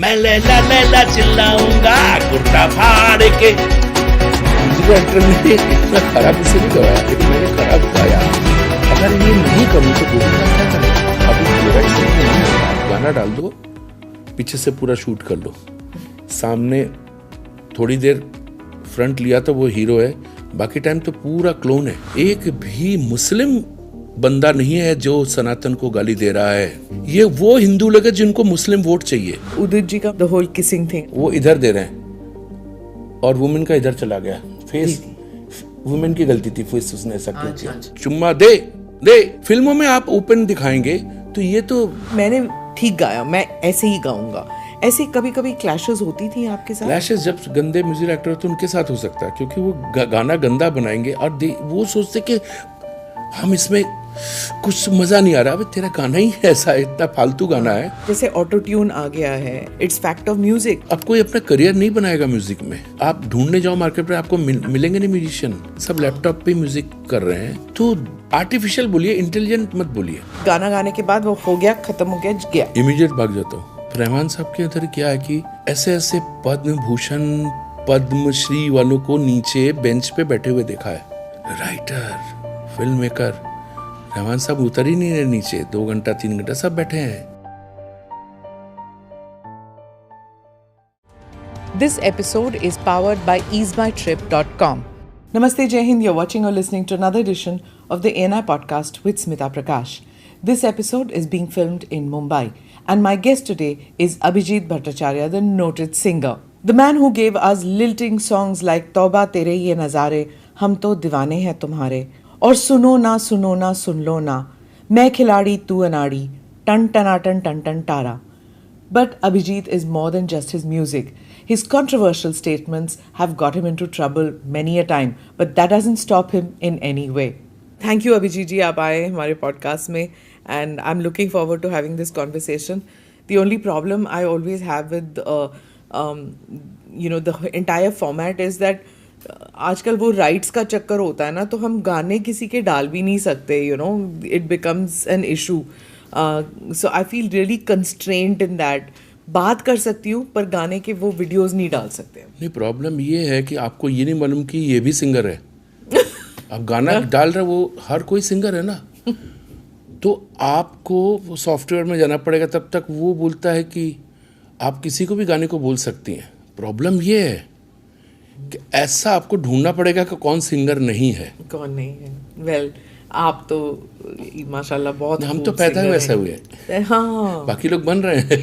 मैं लैला चिल्लाऊंगा कुर्ता फाड़ के। म्यूजिक डायरेक्टर ने इतना खराब इसे नहीं गवाया, लेकिन मैंने खराब गाया। अगर ये नहीं करूँ तो गोविंदा क्या करें? अभी गाना डाल दो, पीछे से पूरा शूट कर लो, सामने थोड़ी देर फ्रंट लिया तो वो हीरो है, बाकी टाइम तो पूरा क्लोन है। एक भी मुस्लिम बंदा नहीं है जो सनातन को गाली दे रहा है। ये वो हिंदू लोग हैं जिनको मुस्लिम वोट चाहिए। उदित जी का द होल किसिंग थिंग वो इधर दे रहे हैं और वुमेन का इधर चला गया। फेस वुमेन की गलती थी, फेस उसने ऐसा क्यों किया? चुम्मा दे दे। फिल्मों में आप ओपन दिखाएंगे तो ये तो मैंने ठीक गाया, मैं ऐसे ही गाऊंगा। ऐसे कभी कभी क्लैशेस होती थी आपके साथ? क्लैशेस जब गंदे म्यूजिक डायरेक्टर होते हैं उनके साथ हो सकता है, क्योंकि वो गाना गंदा बनाएंगे और वो सोचते कि हम इसमें कुछ मजा नहीं आ रहा। अबे तेरा गाना ही ऐसा है, इतना फालतू गाना है। जैसे ऑटो ट्यून आ गया है, इट्स फैक्ट ऑफ म्यूजिक। अब कोई अपना करियर नहीं बनाएगा म्यूजिक में। आप ढूंढने जाओ मार्केट पे, आपको मिलेंगे नहीं म्यूजिशियन। सब लैपटॉप पे म्यूजिक कर रहे हैं। तो आर्टिफिशियल बोलिए, इंटेलिजेंट मत बोलिए। गाना गाने के बाद वो हो गया, खत्म हो गया। इमीडिएट भाग जाता हूँ। रहमान साहब के अंदर क्या है कि ऐसे ऐसे पद्म भूषण पद्मश्री वालों को नीचे बेंच पे बैठे हुए देखा है। राइटर, फिल्म मेकर, रहमान साहब उतर ही नहीं रहे नीचे। 2 घंटा 3 घंटा सब बैठे हैं। This episode is powered by easemytrip.com. Namaste, Jai Hind. You're watching or listening to another edition of the ANI podcast with Smita Prakash. This episode is being filmed in Mumbai, and my guest today is Abhijit Bhattacharya, the noted singer. The man who gave us lilting songs like Tauba Tere Ye Nazare, Hum To Diwane Hain Tumhare, और सुनो ना सुन लो ना, मैं खिलाड़ी तू अनाड़ी, टन टनाटन टन टन टारा. But Abhijit is more than just his music. His controversial statements have got him into trouble many a time, but that doesn't stop him in any way. Thank you Abhijit ji, आप आए हमारे podcast में, and I'm looking forward to having this conversation. The only problem I always have with the entire format is that आजकल वो rights का चक्कर होता है ना, तो हम गाने किसी के डाल भी नहीं सकते, it becomes an issue. So I feel really constraint in that. बात कर सकती हूँ पर गाने के वो वीडियोस नहीं डाल सकते. नहीं, प्रॉब्लम ये है कि आपको ये नहीं मालूम कि ये भी सिंगर है. आप गाना डाल रहे, वो हर कोई सिंगर है ना. तो आपको वो सॉफ्टवेयर में जाना पड़ेगा, तब तक वो बोलता है कि आप किसी को भी गाने को बोल सकती हैं. प्रॉब्लम ये है कि ऐसा आपको ढूंढना पड़ेगा कि कौन सिंगर नहीं है, कौन नहीं है. वेल, आप तो माशाल्लाह बहुत, हम तो पैदा वैसे हुए हैं. हाँ, बाकी लोग बन रहे हैं.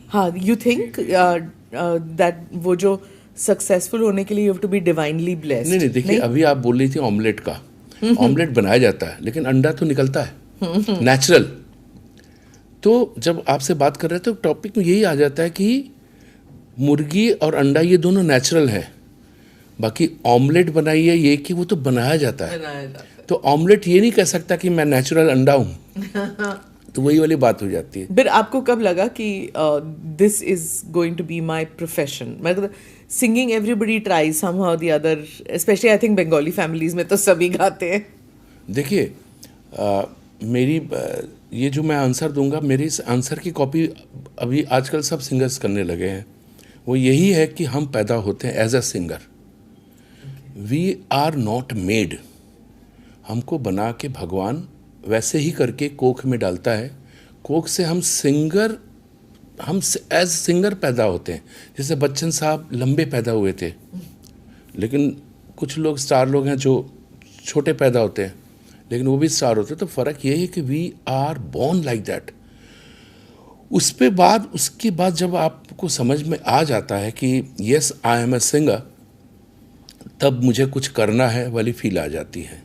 हाँ, यू थिंक दैट वो जो सक्सेसफुल होने के लिए you have to be divinely blessed? नहीं, देखिए, अभी आप बोल रही थी ऑमलेट का. ऑमलेट बनाया जाता है, लेकिन अंडा तो निकलता है नेचुरल. तो जब आपसे बात कर रहे थे तो टॉपिक में यही आ जाता है कि मुर्गी और अंडा ये दोनों नेचुरल है. बाकी ऑमलेट बनाई है ये कि वो तो बनाया जाता है. तो ऑमलेट ये नहीं कह सकता कि मैं नेचुरल अंडा हूँ. तो वही वाली बात हो जाती है. फिर आपको कब लगा कि this is going to be my profession? मतलब singing everybody tries somehow the other, specially I think Bengali families में तो सभी गाते हैं. देखिए, मेरी ये जो मैं आंसर दूंगा, मेरी इस आंसर की कॉपी अभी आजकल सब सिंगर्स करने लगे हैं. वो यही है कि हम पैदा होते हैं as a singer. We are not made. हमको बना के भगवान वैसे ही करके कोख में डालता है. कोख से हम एज सिंगर पैदा होते हैं. जैसे बच्चन साहब लंबे पैदा हुए थे, लेकिन कुछ लोग स्टार लोग हैं जो छोटे पैदा होते हैं, लेकिन वो भी स्टार होते हैं. तो फ़र्क यही है कि we are born like that. उसके बाद जब आपको समझ में आ जाता है कि yes I am a singer, तब मुझे कुछ करना है वाली फील आ जाती है.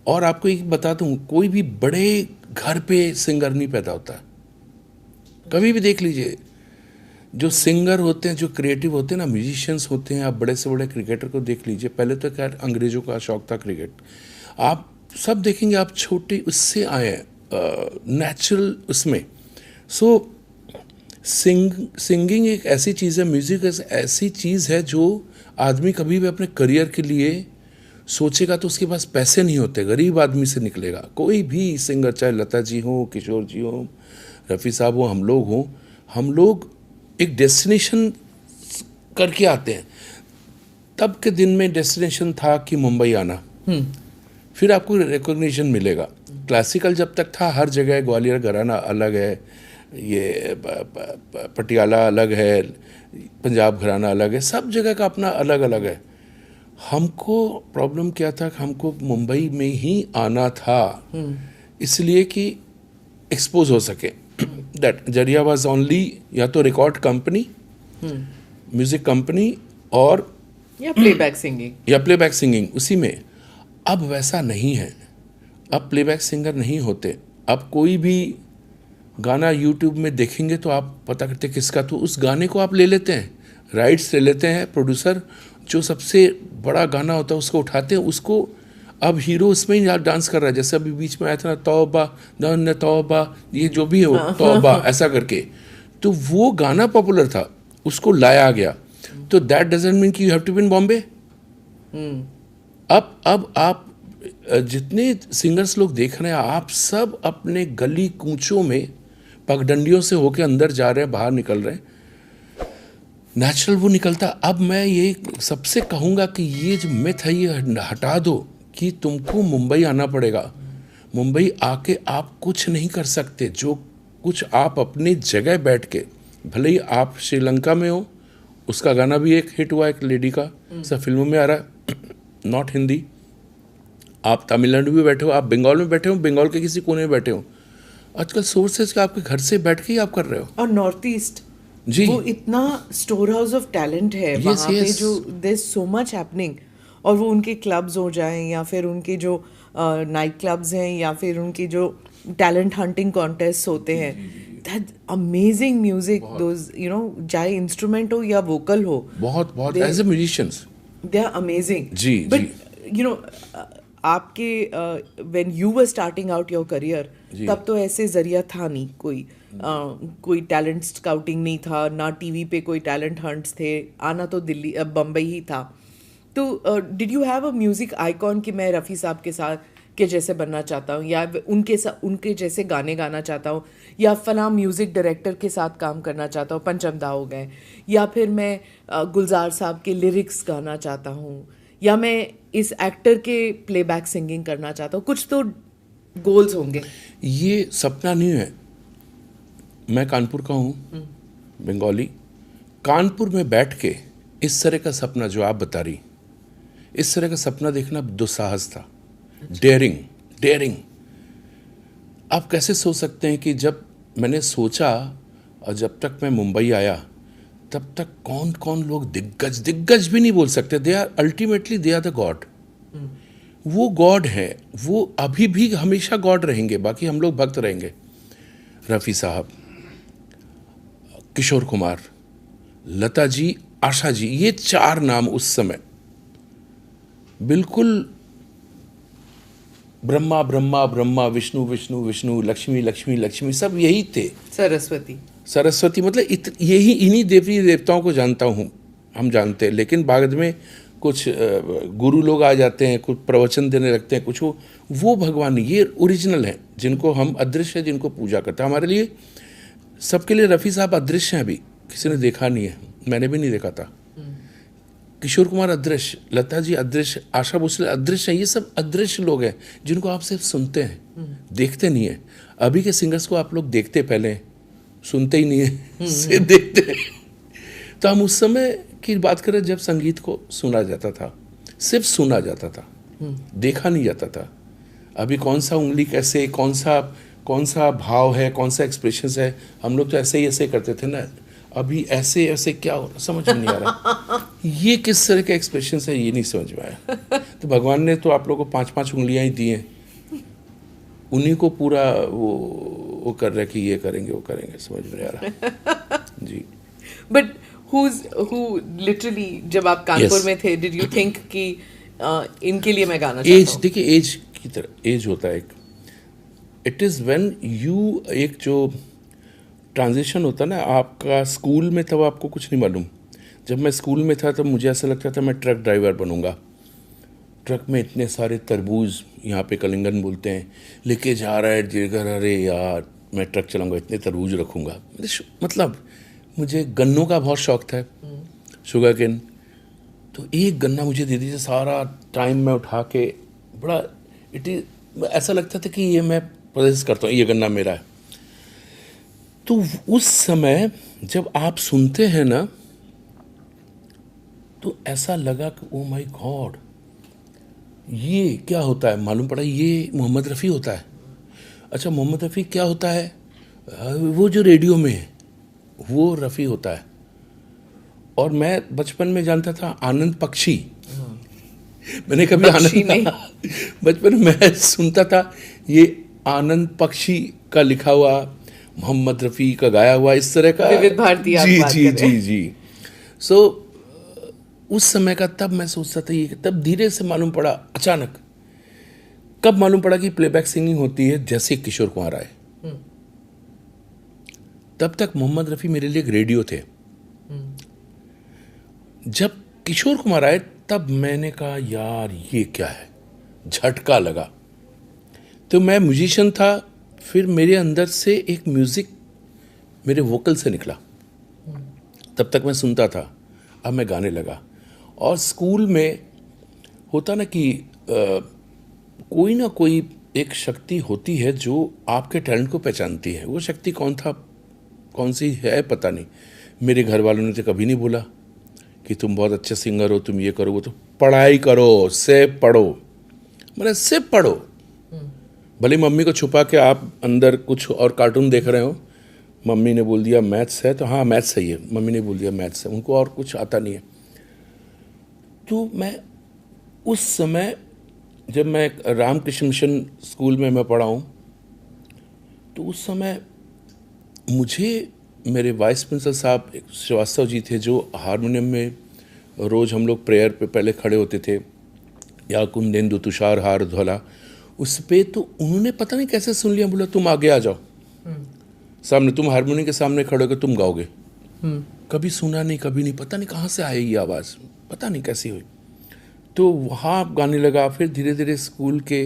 और आपको एक बता दूं, कोई भी बड़े घर पे सिंगर नहीं पैदा होता. कभी भी देख लीजिए, जो सिंगर होते हैं, जो क्रिएटिव होते हैं ना, म्यूजिशियंस होते हैं. आप बड़े से बड़े क्रिकेटर को देख लीजिए. पहले तो क्या अंग्रेज़ों का शौक था क्रिकेट. आप सब देखेंगे, आप छोटे उससे आए हैं, नेचुरल उसमें. सो सिंगिंग एक ऐसी चीज़ है, म्यूज़िक ऐसी चीज़ है जो आदमी कभी भी अपने करियर के लिए सोचेगा तो उसके पास पैसे नहीं होते, गरीब आदमी से निकलेगा. कोई भी सिंगर, चाहे लता जी हो, किशोर जी हो, रफ़ी साहब हो, हम लोग एक डेस्टिनेशन करके आते हैं। तब के दिन में डेस्टिनेशन था कि मुंबई आना, फिर आपको रिकॉग्निशन मिलेगा। क्लासिकल जब तक था हर जगह, ग्वालियर घराना अलग है, ये पटियाला अलग है, पंजाब घराना अलग है, सब जगह का अपना अलग अलग है। हमको प्रॉब्लम क्या था, हमको मुंबई में ही आना था, इसलिए कि एक्सपोज हो सके। दैट जरिया वाज ओनली या तो रिकॉर्ड कंपनी, म्यूजिक कंपनी और या प्लेबैक सिंगिंग उसी में। अब वैसा नहीं है, अब प्लेबैक सिंगर नहीं होते। अब कोई भी गाना यूट्यूब में देखेंगे तो आप पता करते किसका, तो उस गाने को आप ले लेते हैं, राइट्स ले लेते हैं। प्रोड्यूसर जो सबसे बड़ा गाना होता है उसको उठाते हैं, उसको अब हीरो उसमें ही डांस कर रहा है। जैसे अभी बीच में आया था ना, तौबा दन तौबा, ये जो भी हो तौबा ऐसा करके, तो वो गाना पॉपुलर था, उसको लाया गया। तो दैट डजंट मीन कि you have to be in Bombay. अब आप जितने सिंगर्स लोग देख रहे हैं, आप सब अपने गली कूचों में पगडंडियों से होके अंदर जा रहे हैं, बाहर निकल रहे हैं, नेचुरल वो निकलता। अब मैं ये सबसे कहूँगा कि ये जो मिथ है ये हटा दो कि तुमको मुंबई आना पड़ेगा। मुंबई आके आप कुछ नहीं कर सकते। जो कुछ आप अपनी जगह बैठ के, भले ही आप श्रीलंका में हो, उसका गाना भी एक हिट हुआ एक लेडी का, सब फिल्मों में आ रहा है, नॉट हिंदी। आप तमिलनाडु में बैठे हो, आप बंगाल में बैठे हो, बंगाल के किसी कोने में बैठे हो, आजकल सोर्सेज का आपके घर से बैठ के ही आप कर रहे हो। और नॉर्थ ईस्ट जी, वो इतना स्टोर हाउस ऑफ टैलेंट है। Yes, वहाँ पे yes. जो देयर सो मच हैपनिंग, और वो उनके क्लब्स हो जाएं या फिर उनके जो नाइट क्लब्स हैं या फिर उनके जो टैलेंट हंटिंग कॉन्टेस्ट होते हैं, that amazing music, those you know, चाहे इंस्ट्रूमेंट हो या वोकल हो, बहुत बहुत as a musicians they are amazing. जी, बट यू नो, आपके when you were starting out your career, तब तो ऐसे जरिया था नहीं कोई टैलेंट स्काउटिंग नहीं था, ना टीवी पे कोई टैलेंट हंट्स थे, आना तो दिल्ली बम्बई ही था। तो did you have a music icon कि मैं रफ़ी साहब के साथ के जैसे बनना चाहता हूँ, या उनके जैसे गाने गाना चाहता हूँ, या फलां म्यूज़िक डायरेक्टर के साथ काम करना चाहता हूँ, पंचम दा हो गए, या फिर मैं गुलजार साहब के लिरिक्स गाना चाहता हूँ, या मैं इस एक्टर के प्लेबैक सिंगिंग करना चाहता हूँ? कुछ तो गोल्स होंगे। ये सपना नहीं है। मैं कानपुर का हूँ, बंगाली। कानपुर में बैठ के इस तरह का सपना जो आप बता रही, इस तरह का सपना देखना दुस्साहस था। डेयरिंग। आप कैसे सोच सकते हैं कि जब मैंने सोचा और जब तक मैं मुंबई आया तब तक कौन कौन लोग दिग्गज भी नहीं बोल सकते, they are ultimately they are the god. वो गॉड है, वो अभी भी हमेशा गॉड रहेंगे, बाकी हम लोग भक्त रहेंगे। रफ़ी साहब, किशोर कुमार, लता जी, आशा जी, ये चार नाम उस समय बिल्कुल ब्रह्मा ब्रह्मा ब्रह्मा, विष्णु विष्णु विष्णु, लक्ष्मी लक्ष्मी लक्ष्मी, सब यही थे। सरस्वती मतलब यही, इन्हीं देवी देवताओं को जानता हूँ, हम जानते हैं। लेकिन बाद में कुछ गुरु लोग आ जाते हैं, कुछ प्रवचन देने लगते हैं, कुछ वो भगवान, ये ओरिजिनल हैं जिनको हम अदृश्य है, जिनको पूजा करते हैं। हमारे लिए, सबके लिए रफ़ी साहब अदृश्य हैं, अभी किसी ने देखा नहीं है, मैंने भी नहीं देखा था। किशोर कुमार अदृश्य, लता जी अदृश्य, आशा भोसले अदृश्य हैं। ये सब अदृश्य लोग हैं जिनको आप सिर्फ सुनते हैं, देखते नहीं है। अभी के सिंगर्स को आप लोग देखते पहले, सुनते ही नहीं है, सिर्फ देखते हैं। तो हम उस समय की बात करें जब संगीत को सुना जाता था, सिर्फ सुना जाता था, देखा नहीं जाता था। अभी कौन सा उंगली कैसे, कौन सा भाव है, कौन सा एक्सप्रेशन है, हम लोग तो ऐसे करते थे ना। अभी ऐसे क्या हो, समझ में नहीं आ रहा ये किस तरह के एक्सप्रेशन है, ये नहीं समझ में आया। तो भगवान ने तो आप लोगों को 5-5 उंगलियां ही दी हैं, उन्हीं को पूरा वो कर रहे कि ये करेंगे वो करेंगे, समझ में नहीं आ रहा जी। बट who literally, जब आप कानपुर में थे, did you think कि इनके लिए मैं गाना चाहता हूँ? देखिए, एज की तरह एज होता है एक, इट इज़ व्हेन यू, एक जो ट्रांजिशन होता है ना आपका, स्कूल में तब आपको कुछ नहीं मालूम। जब मैं स्कूल में था तब मुझे ऐसा लगता था मैं ट्रक ड्राइवर बनूंगा। ट्रक में इतने सारे तरबूज, यहाँ पे कलिंगन बोलते हैं, लेके जा रहा है जिगर, अरे यार मैं ट्रक चलाऊंगा, इतने तरबूज रखूंगा। मतलब मुझे गन्नों का बहुत शौक था, शुगर केन। तो एक गन्ना मुझे दे दीजिए, सारा टाइम मैं उठा के बड़ा ऐसा लगता था कि ये मैं प्रोसेस करता हूँ, ये गन्ना मेरा है। तो उस समय जब आप सुनते हैं ना, तो ऐसा लगा कि ओ माय गॉड, ये क्या होता है। मालूम पड़ा ये मोहम्मद रफ़ी होता है। अच्छा, मोहम्मद रफ़ी क्या होता है? वो जो रेडियो में है वो रफ़ी होता है। और मैं बचपन में जानता था आनंद पक्षी। मैंने कभी पक्षी नहीं। बचपन में मैं सुनता था ये आनंद पक्षी का लिखा हुआ, मोहम्मद रफ़ी का गाया हुआ, इस तरह का। विविध भारती आप जी बात जी कर रहे जी हैं। जी। सो उस समय का, तब मैं सोचता था ये, तब धीरे से मालूम पड़ा, अचानक कब मालूम पड़ा कि प्लेबैक सिंगिंग होती है जैसे किशोर कुमार आए। तब तक मोहम्मद रफ़ी मेरे लिए एक रेडियो थे। जब किशोर कुमार आए तब मैंने कहा यार ये क्या है, झटका लगा। तो मैं म्यूजिशियन था, फिर मेरे अंदर से एक म्यूजिक मेरे वोकल से निकला। तब तक मैं सुनता था, अब मैं गाने लगा। और स्कूल में होता ना कि कोई ना कोई एक शक्ति होती है जो आपके टैलेंट को पहचानती है। वो शक्ति कौन सी है पता नहीं। मेरे घर वालों ने तो कभी नहीं बोला कि तुम बहुत अच्छे सिंगर हो, तुम ये करो वो, तो पढ़ाई करो, सिर्फ पढ़ो, मतलब सिर्फ पढ़ो। भले मम्मी को छुपा के आप अंदर कुछ और कार्टून देख रहे हो, मम्मी ने बोल दिया मैथ्स है तो हाँ मैथ्स सही है, मम्मी ने बोल दिया मैथ्स है, उनको और कुछ आता नहीं है। तो मैं उस समय, जब मैं रामकृष्ण मिशन स्कूल में मैं पढ़ा हूँ, तो उस समय मुझे मेरे वाइस प्रिंसिपल साहब श्रीवास्तव जी थे, जो हारमोनियम में रोज़ हम लोग प्रेयर पे पहले खड़े होते थे, या कुंदेंदु तुषार हार ध्वला, उस पे तो उन्होंने पता नहीं कैसे सुन लिया, बोला तुम आगे आ जाओ सामने, तुम हारमोनियम के सामने खड़े होकर तुम गाओगे। कभी सुना नहीं, कभी नहीं, पता नहीं कहाँ से आएगी आवाज़, पता नहीं कैसी हुई। तो वहाँ गाने लगा। फिर धीरे धीरे स्कूल के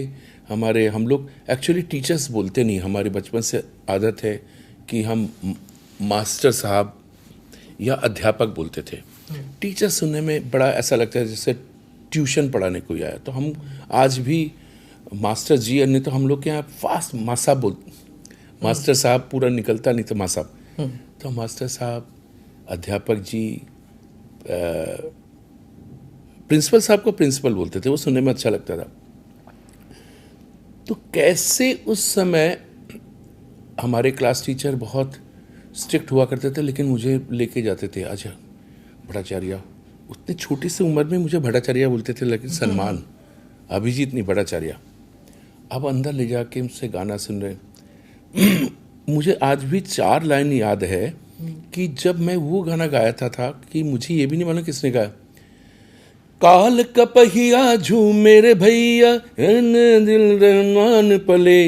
हम लोग एक्चुअली टीचर्स बोलते नहीं, हमारे बचपन से आदत है कि हम मास्टर साहब या अध्यापक बोलते थे। टीचर सुनने में बड़ा ऐसा लगता है जैसे ट्यूशन पढ़ाने कोई आया। तो हम आज भी मास्टर जी, अन्य तो हम लोग के यहाँ फास्ट मासाब बोलते, मास्टर साहब पूरा निकलता नहीं तो मासाब। तो मास्टर साहब, अध्यापक जी, प्रिंसिपल साहब को प्रिंसिपल बोलते थे, वो सुनने में अच्छा लगता था। तो कैसे उस समय हमारे क्लास टीचर बहुत स्ट्रिक्ट हुआ करते थे, लेकिन मुझे लेके जाते थे, अच्छा भट्टाचार्य, उतनी छोटी सी उम्र में मुझे भट्टाचार्य बोलते थे, लेकिन सम्मान, अभिजीत नहीं भट्टाचार्य। अब अंदर ले जाके मुझसे गाना सुन रहे। मुझे आज भी 4 लाइन याद है कि जब मैं वो गाना गाया था कि मुझे ये भी नहीं मालूम किसने गाया। काल कपहिया झूम मेरे भैया, दिल रहमान पले,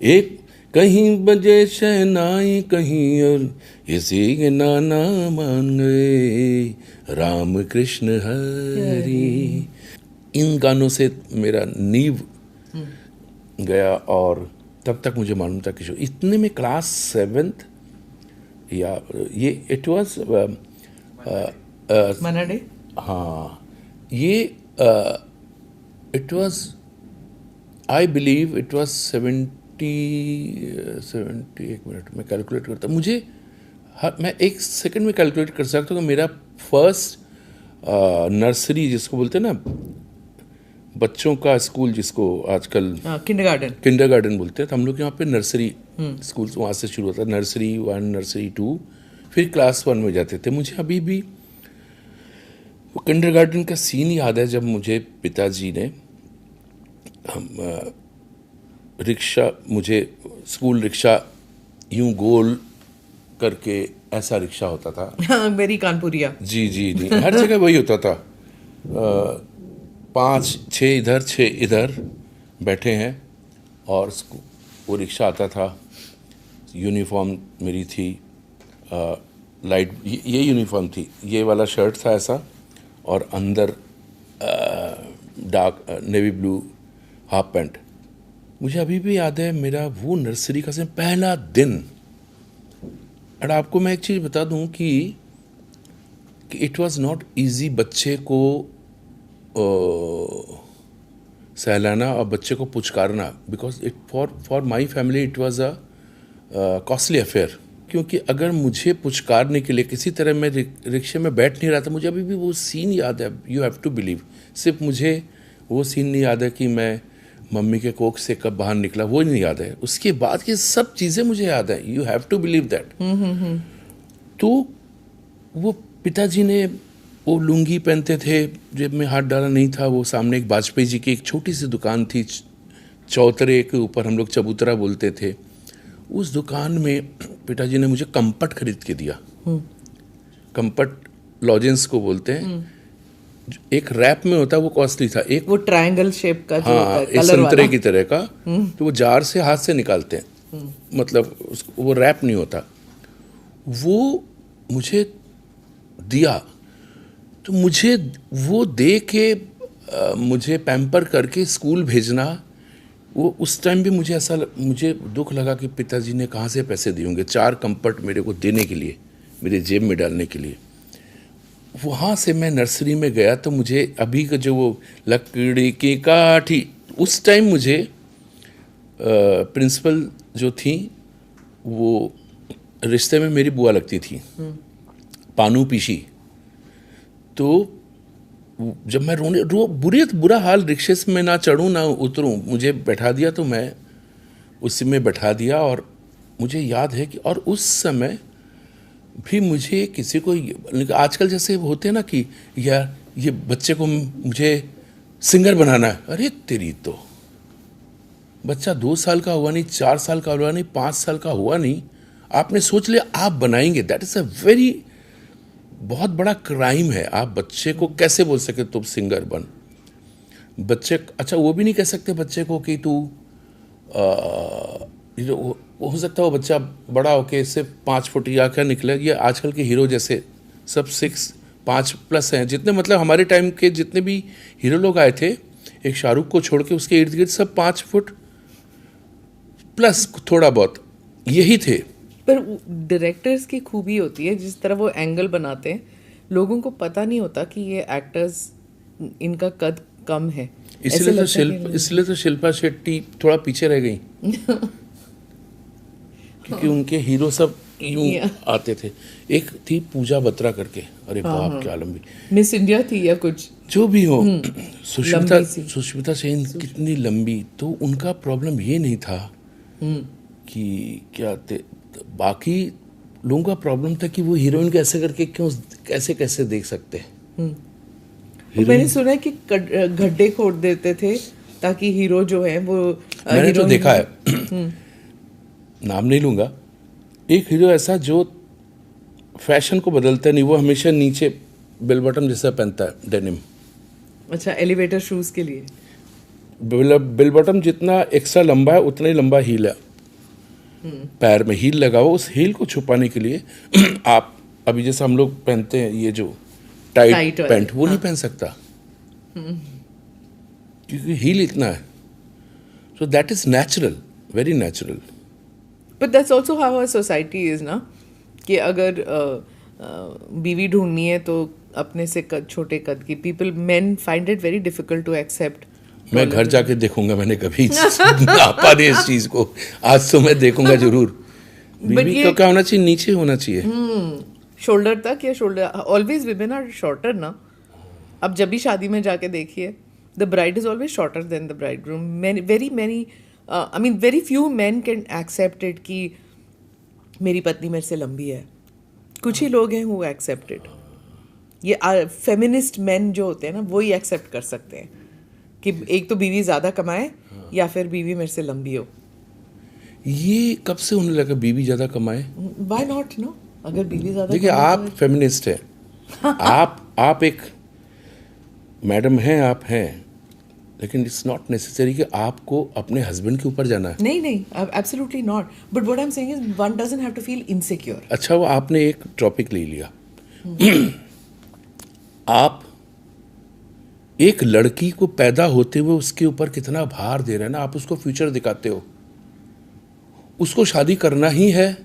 एक कहीं बजे शहनाई कहीं और, इसी के नाना मान गए राम कृष्ण हरि। इन गानों से मेरा नींव गया। और तब तक मुझे मालूम था कि इतने में क्लास 7th या ये इट वाज मनडे, हाँ, ये it was, I believe it was 70, एक मिनट में कैलकुलेट करता, मैं एक सेकंड में कैलकुलेट कर सकता हूँ कि मेरा फर्स्ट नर्सरी जिसको बोलते हैं ना, बच्चों का स्कूल जिसको आजकल किंडरगार्टन बोलते हैं, तो हम लोग यहाँ पे नर्सरी स्कूल वहाँ से शुरू होता है, नर्सरी 1, नर्सरी 2, फिर क्लास 1 में जाते थे। मुझे अभी भी वो किंडरगार्टन का सीन याद है, जब मुझे पिताजी ने रिक्शा, मुझे स्कूल रिक्शा यूं गोल करके, ऐसा रिक्शा होता था, मेरी कानपुरिया, जी जी जी, हर जगह वही होता था, 5-6 इधर 6 इधर बैठे हैं, और वो रिक्शा आता था। यूनिफॉर्म मेरी थी लाइट, ये यूनिफॉर्म थी, ये वाला शर्ट था ऐसा, और अंदर dark navy blue half pant. मुझे अभी भी याद है मेरा वो नर्सरी का पहला दिन, और आपको मैं एक चीज़ बता दूं कि इट वाज नॉट इजी बच्चे को सहलाना और बच्चे को पुचकारना, because it for my family it was a costly affair. क्योंकि अगर मुझे पुचकारने के लिए किसी तरह मैं रिक्शे में बैठ नहीं रहा था, मुझे अभी भी वो सीन याद है, यू हैव टू बिलीव। सिर्फ मुझे वो सीन नहीं याद है कि मैं मम्मी के कोख से कब बाहर निकला, वो नहीं याद है, उसके बाद की सब चीज़ें मुझे याद है, you have to believe that. तो वो पिताजी ने वो लुंगी पहनते थे, जेब में हाथ डाला नहीं था, वो सामने एक वाजपेयी जी की एक छोटी सी दुकान थी, चौतरे के ऊपर, हम लोग चबूतरा बोलते थे। उस दुकान में पिताजी ने मुझे कंपट खरीद के दिया। कंपट लॉजेंस को बोलते हैं, एक रैप में होता है, वो कॉस्टली था। एक वो ट्रायंगल शेप का जो हाँ, होता है, एक कलर संतरे वाला। की तरह का, तो वो जार से हाथ से निकालते हैं, मतलब वो रैप नहीं होता। वो मुझे दिया, तो मुझे वो दे के मुझे पैम्पर करके स्कूल भेजना, वो उस टाइम भी मुझे दुख लगा कि पिताजी ने कहाँ से पैसे दिए होंगे 4 कंफर्ट मेरे को देने के लिए, मेरे जेब में डालने के लिए। वहाँ से मैं नर्सरी में गया तो मुझे अभी का जो वो लकड़ी की काठी, उस टाइम मुझे प्रिंसिपल जो थी वो रिश्ते में मेरी बुआ लगती थी, पानू पीशी। तो जब मैं बुरा हाल, रिक्शे से मैं ना चढ़ूँ ना उतरूँ, मुझे बैठा दिया, तो मैं उसी में बैठा दिया। और मुझे याद है कि और उस समय भी मुझे किसी को, आजकल जैसे होते हैं ना कि यार ये बच्चे को मुझे सिंगर बनाना है, अरे तेरी तो बच्चा 2 साल का हुआ नहीं, 4 साल का हुआ नहीं, 5 साल का हुआ नहीं, आपने सोच लिया आप बनाएंगे। दैट इज़ अ वेरी बहुत बड़ा क्राइम है। आप बच्चे को कैसे बोल सके तुम सिंगर बन? बच्चे, अच्छा वो भी नहीं कह सकते बच्चे को कि तू हो सकता है वो बच्चा बड़ा होके सिर्फ 5 फुट या क्या निकले। ये आजकल के हीरो जैसे सब 5+ हैं, जितने मतलब हमारे टाइम के जितने भी हीरो लोग आए थे, एक शाहरुख को छोड़ के उसके इर्द गिर्द सब 5 फुट प्लस थोड़ा बहुत यही थे। पर डायरेक्टर्स की खूबी होती है, जिस तरह वो एंगल बनाते हैं, लोगों को पता नहीं होता कि ये एक्टर्स, इनका कद कम है। इसलिए तो शिल्पा शेट्टी थोड़ा पीछे रह गई क्योंकि उनके हीरो सब यूं आते थे। एक थी पूजा बत्रा करके, अरे बाप क्या लंबी, मिस इंडिया थी या कुछ, जो भी हो। सुष्मिता सेन कितनी लंबी। तो उनका प्रॉब्लम ये नहीं था कि क्या बाकी लोगों का प्रॉब्लम था कि वो हीरोइन को ऐसे करके क्यों कैसे देख सकते हैं। मैंने सुना है कि गड्ढे खोद देते थे ताकि हीरो जो है वो, मैंने तो देखा है नाम नहीं लूंगा, एक हीरो ऐसा जो फैशन को बदलता नहीं, वो हमेशा नीचे बेल बॉटम जैसा पहनता है, डेनिम। अच्छा, एलिवेटर शूज के लिए बेल बॉटम जितना एक्स्ट्रा लंबा है उतना ही लंबा हील है, पैर में हील लगा हुआ, उस हील को छुपाने के लिए आप अभी जैसे हम लोग पहनते हैं ये जो टाइट पैंट, वो नहीं पहन सकता क्योंकि हील इतना है। So that is natural, very natural. But that's also how our society is ना, कि अगर बीवी ढूंढनी है तो अपने से छोटे कद की, people, men find it very difficult to accept. मैं घर जाके देखूंगा, मैंने कभी नापा नहीं इस चीज को, आज तो मैं देखूंगा जरूर। बीवी को क्या होना चाहिए? नीचे होना चाहिए, शोल्डर तक, या shoulder, always women are shorter ना। अब जब भी शादी में जाके देखिए, the bride is always shorter than the bridegroom. Very many, I mean very few men can accept it कि मेरी पत्नी मेरे से लंबी है। कुछ ही लोग हैं हु एक्सेप्ट इट। ये फेमिनिस्ट मेन जो होते हैं ना, वो ही एक्सेप्ट कर सकते हैं कि एक तो बीवी ज़्यादा कमाए या फिर बीवी मेरे से लंबी हो। ये कब से होने लगा बीवी ज़्यादा कमाए? Why not, no? अगर बीवी ज़्यादा, देखिए आप फेमिनिस्ट हैं, आप एक मैडम हैं, आप हैं, लेकिन इट्स नॉट नेसेसरी कि आपको अपने हस्बैंड के ऊपर जाना है। नहीं, absolutely not. But what I am saying is one doesn't have to feel insecure. अच्छा, वो आपने एक टॉपिक ले लिया। आप एक लड़की को पैदा होते हुए उसके ऊपर कितना भार दे रहे हैं ना, आप उसको फ्यूचर दिखाते हो, उसको शादी करना ही है,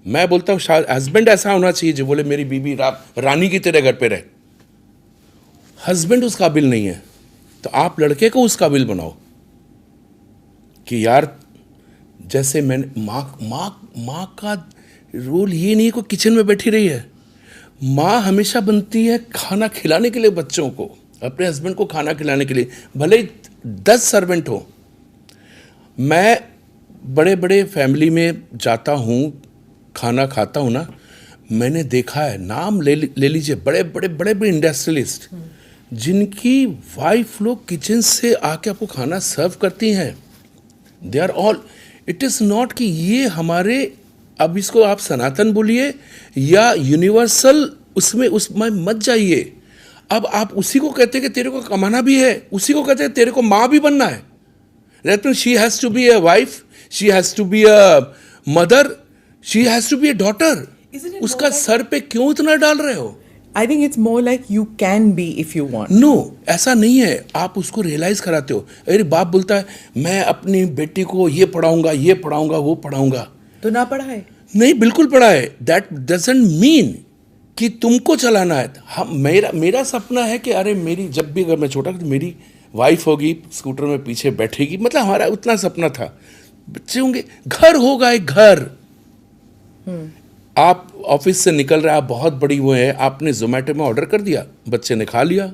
मैं बोलता हूँ हस्बैंड ऐसा होना चाहिए जो बोले मेरी बीबी रानी की तरह घर पे रहे। हस्बैंड उस काबिल नहीं है तो आप लड़के को उस काबिल बनाओ कि यार जैसे मैंने माँ का रोल ये नहीं है कोई किचन में बैठी रही है। माँ हमेशा बनती है खाना खिलाने के लिए बच्चों को, अपने हस्बैंड को खाना खिलाने के लिए, भले ही 10 सर्वेंट हो। मैं बड़े बड़े फैमिली में जाता हूँ, खाना खाता हूँ ना, मैंने देखा है, नाम ले लीजिए, बड़े बड़े इंडस्ट्रियलिस्ट जिनकी वाइफ लोग किचन से आके आपको खाना सर्व करती हैं। They are all, it is not कि ये हमारे, अब इसको आप सनातन बोलिए या यूनिवर्सल, उसमें मत जाइए। अब आप उसी को कहते हैं कि तेरे को कमाना भी है, उसी को कहते हैं तेरे को माँ भी बनना है। That means she has to be a wife, she has to be a mother, she has to be a daughter. उसका सर पे क्यों इतना डाल रहे हो? I think it's more like you can be if you want. No ऐसा नहीं है, आप उसको रियलाइज कराते हो। अरे बाप बोलता है मैं अपनी बेटी को ये पढ़ाऊंगा वो पढ़ाऊंगा, तो ना पढ़ाए। नहीं, बिल्कुल पढ़ाए। दैट डजंट मीन कि तुमको चलाना है। हम मेरा सपना है कि अरे मेरी, जब भी अगर मैं छोटा तो मेरी वाइफ होगी, स्कूटर में पीछे बैठेगी, मतलब हमारा उतना सपना था। बच्चे होंगे, घर होगा एक घर। आप ऑफिस से निकल रहे हैं, आप बहुत बड़ी वो है, आपने जोमेटो में ऑर्डर कर दिया, बच्चे ने खा लिया,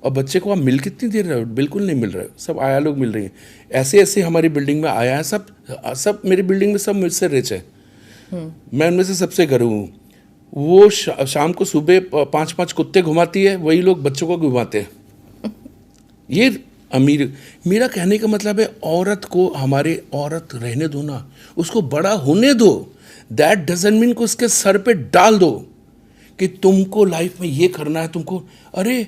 और बच्चे को आप मिल कितनी देर रहे हो? बिल्कुल नहीं मिल रहे हो। सब आया लोग मिल रही हैं। ऐसे हमारी बिल्डिंग में आया है, सब मेरी बिल्डिंग में सब मुझसे रिच है। मैं उनमें से सबसे गरीब हूँ। वो शाम को सुबह 5-5 कुत्ते घुमाती है, वही लोग बच्चों को घुमाते हैं। ये अमीर। मेरा कहने का मतलब है औरत को, हमारे औरत रहने दो ना, उसको बड़ा होने दो। दैट डजंट मीन को उसके सर पे डाल दो कि तुमको लाइफ में ये करना है, तुमको। अरे